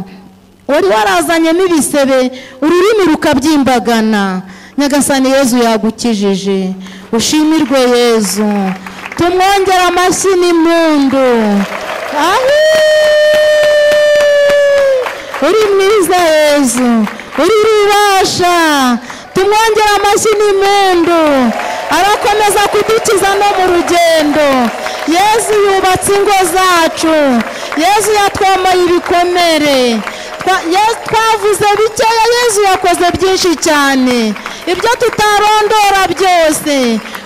Wari warazanyemo ibisebe, ururimi rukabyimbagana. Nyagasani Yezu yagukijije. Ushimirwe Yezu. Tumwongera amashyi n'impundu. Uri mwiza Yezu, uri rubasha. Tumwongera amashyi n'impundu. Arakomeza kudukiza no mu rugendo. Yezu yubatse ingo zacu. Yezu yatwamaye ibikomere. Twavuze bikeya, Yezu yakoze byinshi cyane. Ibyo tutarondora byose,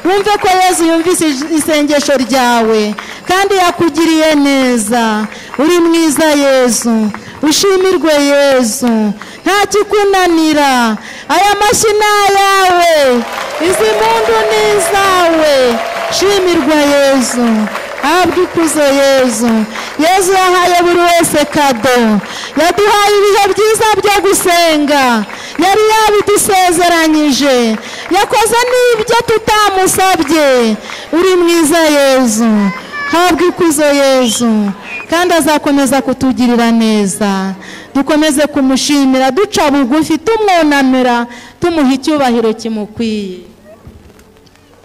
wumve ko Yezu yumvise isengesho ryawe kandi yakugiriye neza. Uri mwiza Yezu, ushimirwe Yezu, nta kikunanira. Aya mashyi ni ayawe, izi mpundu ni izawe. Shimirwa Yezu, habwa ikuzo Yezu. Yezu yahaye buri wese kado. Yaduhaye ibihe byiza byo gusenga. Yari yabidusezeranyije. Yakoze n'ibyo tutamusabye. Uri mwiza Yezu, habwa ikuzo Yezu, kandi azakomeza kutugirira neza. Dukomeze kumushimira duca bugufi, tumwunamira, tumuha icyubahiro kimukwiye.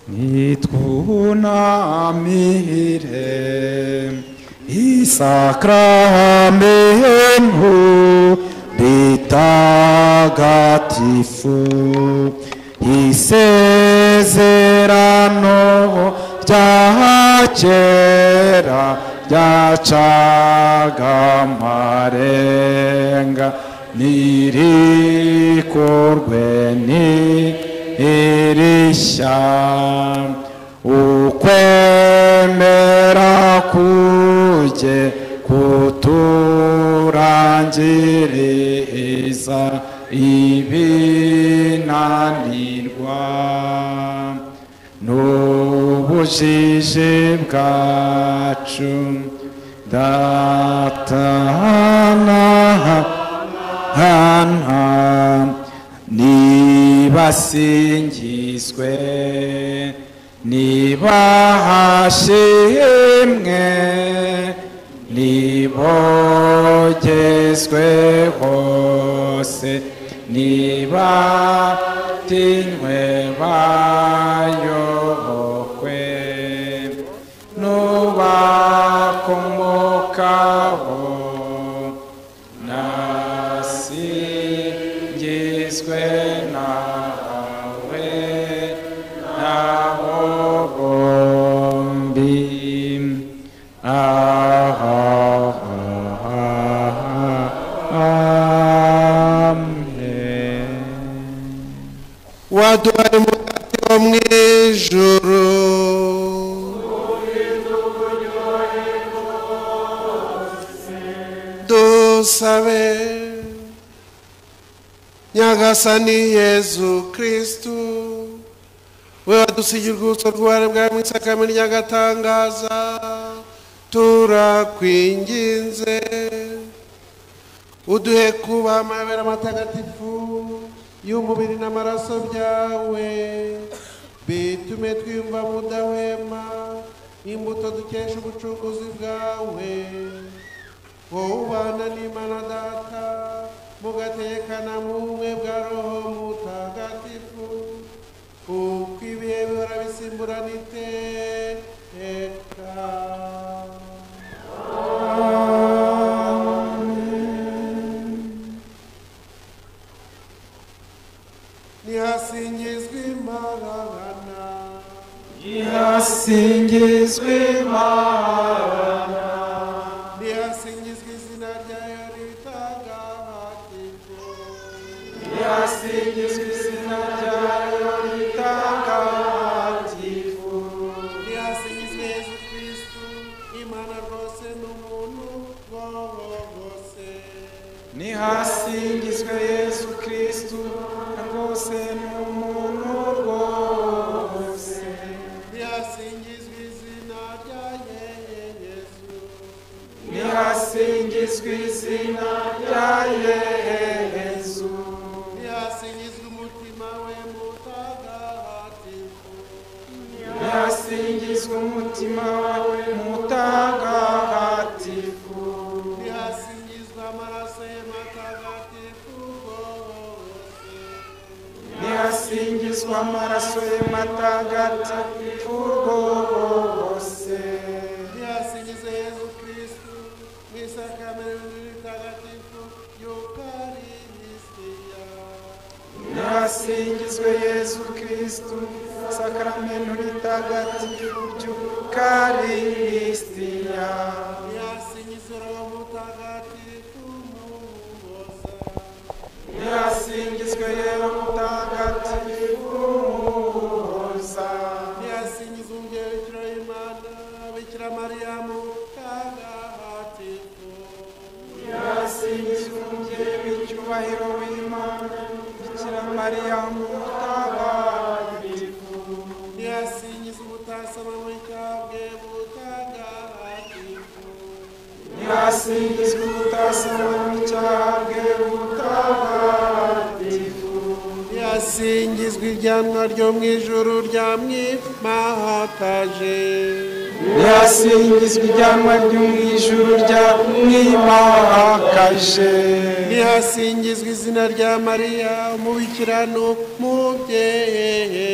Nitwunamire isakramento ritagatifu, isezerano rya kera ryacaga amarenga, nirikorwe n'irishya. Ukwemera kujye kuturangiriza ibinanirwa n'ubujiji bwacu. Datana nibasingizwe nibahashimwe nibogezwe hose nibatinywe bayobokwe nubakomokaho nasingizwe nawe nabo bombi waduhaye umugati wo mu ijuru dusabe nyagasani yezu kristu we wadusigira urwibutso rw'ububabare bwawe mu isakamento ry'agatangaza turakwinginze uduhe kuba amabere matagatifu y'umubiri n'amaraso byawe bitume twiyumva mudahwema imbuto dukesha ubucunguzi bwawe wowe ubana n'Imana data mugatekana mu bumwe bwa roho mutagatifu kuko ibihe bihora bisimburana iteka. Nihasingizwe Imana, nihasingizwe Imana, nihasingizwe izina ryayo ritagatifu, nihasingizwe izina ryayo ritagatifu, nihasingizwe Yezu Kristu Imana rwose n'umuntu rwose, nihasingizwe Yesu Kristu rwose n'umuntu rwose, nihasingizwe izina rya Yesu, nihasingizwe izina rya Yesu, nihasingizwe umutima we mutagatifu, nihasingizwe umutima wawe mutagatifu, nihasingizwe amaraso ye matagatifu rwose, nihasingizwe amaraso ye matagatifu rwose, nihasingizwe Yezu Kristu mu isakamento ritagatifu y'Ukaristiya, nihasingizwe Yesu Kristu sakramento ritagatifu ry'Ukaristiya, nihasingizwe Roho Mutagatifu muhoza, nihasingizwe Roho Mutagatifu muhoza, nihasingizwe umubyeyi w'Imana Bikira Mariya mutagatifu, nihasingizwe umubyeyi w'icyubahiro w'Imana Bikira Mariya mutagatifu, nihasingizwe umutasama w'ikabwe mutagatifu, nihasingizwe umutasama w'icyabwe mutagatifu, nihasingizwe iryanwa ryo mu ijuru ryamwimakaje, nihasingizwe ijyanwa ryo mu ijuru ryamwimakaje, nihasingizwe izina rya Mariya umubikira n'umubyeyi,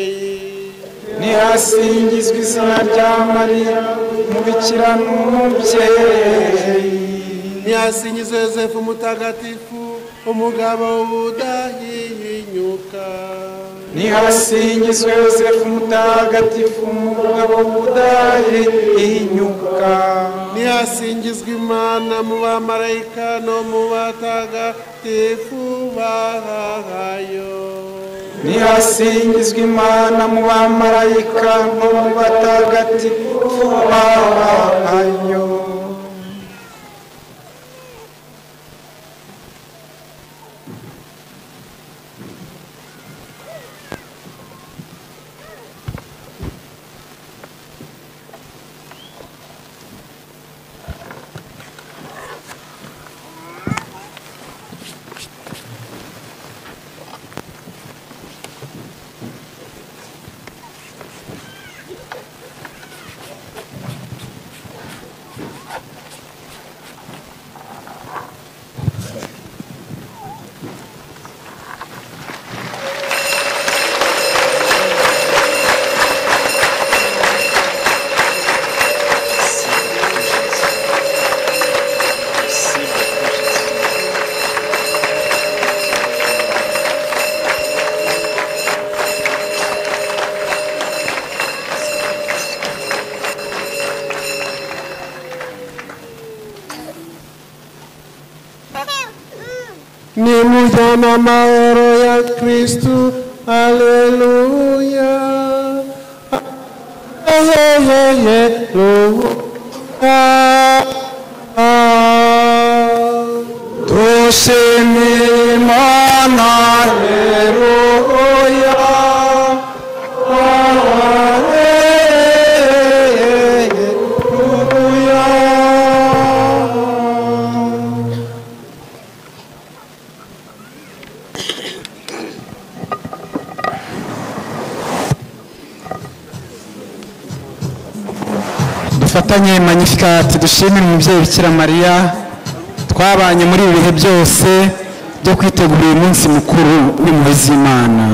nihasingizwe izina rya Mariya umubikira n'umubyeyi, nihasingizwe Yosefu mutagatifu umugabo udahinyuka, nihasingizwe Yosefu mutagatifu umugabo udahinyuka, nihasingizwe Imana mu bamarayika no mu batagatifu bayo, nihasingizwe Imana mu bamarayika no mu batagatifu bayo. nimujyana amahoro ya Kristu. Haleluya. Dushimire Imana. Haleluya. Dufatanye Magnificat dushimire umubyeyi Bikira Mariya twabanye muri ibi bihe byose byo kwitegura uyu munsi mukuru w'impuhwe z'Imana.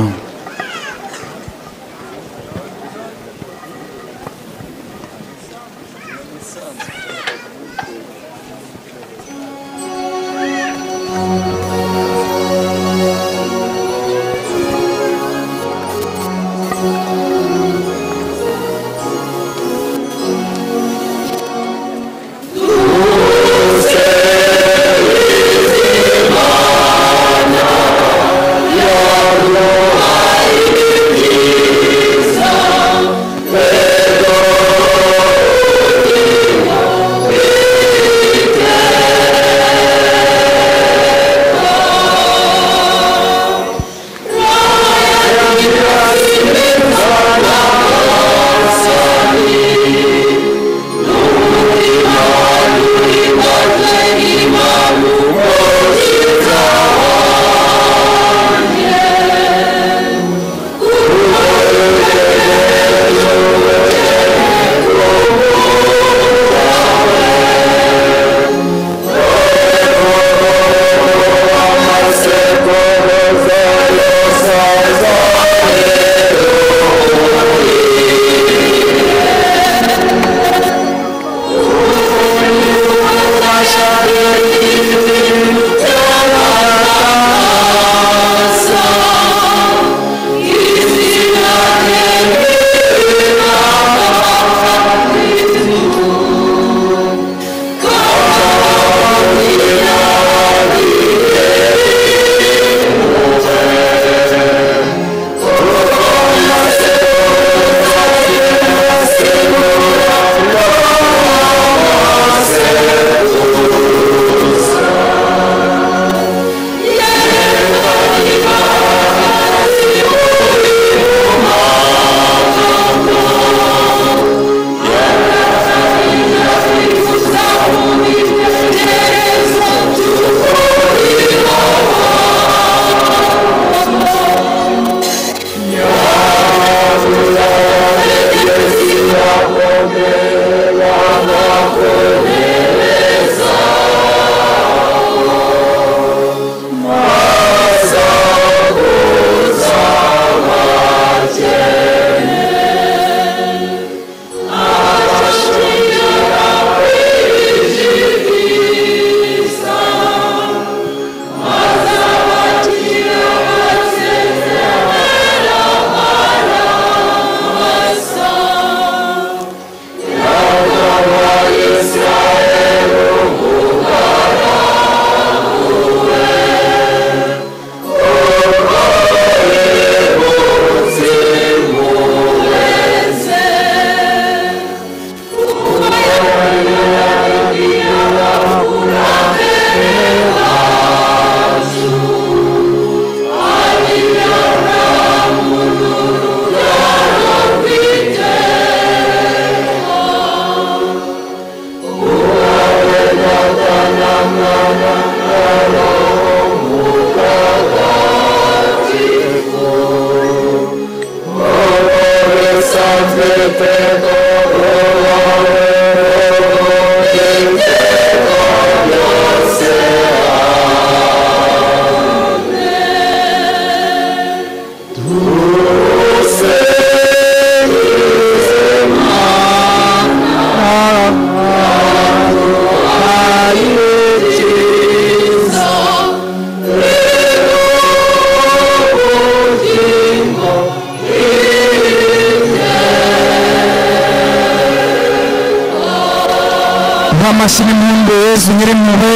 amashyi n'impundu Yezu Nyirimpuhwe.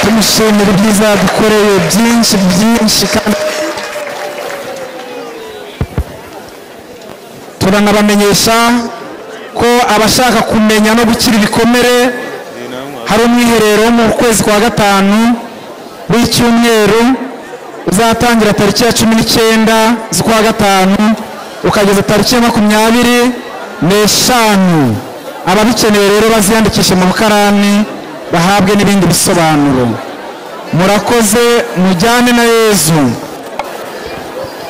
tumushimira ibyiza yadukoreye byinshi byinshi, kandi turanabamenyesha ko abashaka kumenya no gukira ibikomere hari umwiherero wo mu kwezi kwa gatanu w'icyumweru uzatangira tariki ya 19 z'ukwa gatanu ukageza tariki ya 25. ababikeneye rero baziyandikishe mu bukarani bahabwe n'ibindi bisobanuro. Murakoze, mujyane na Yezu.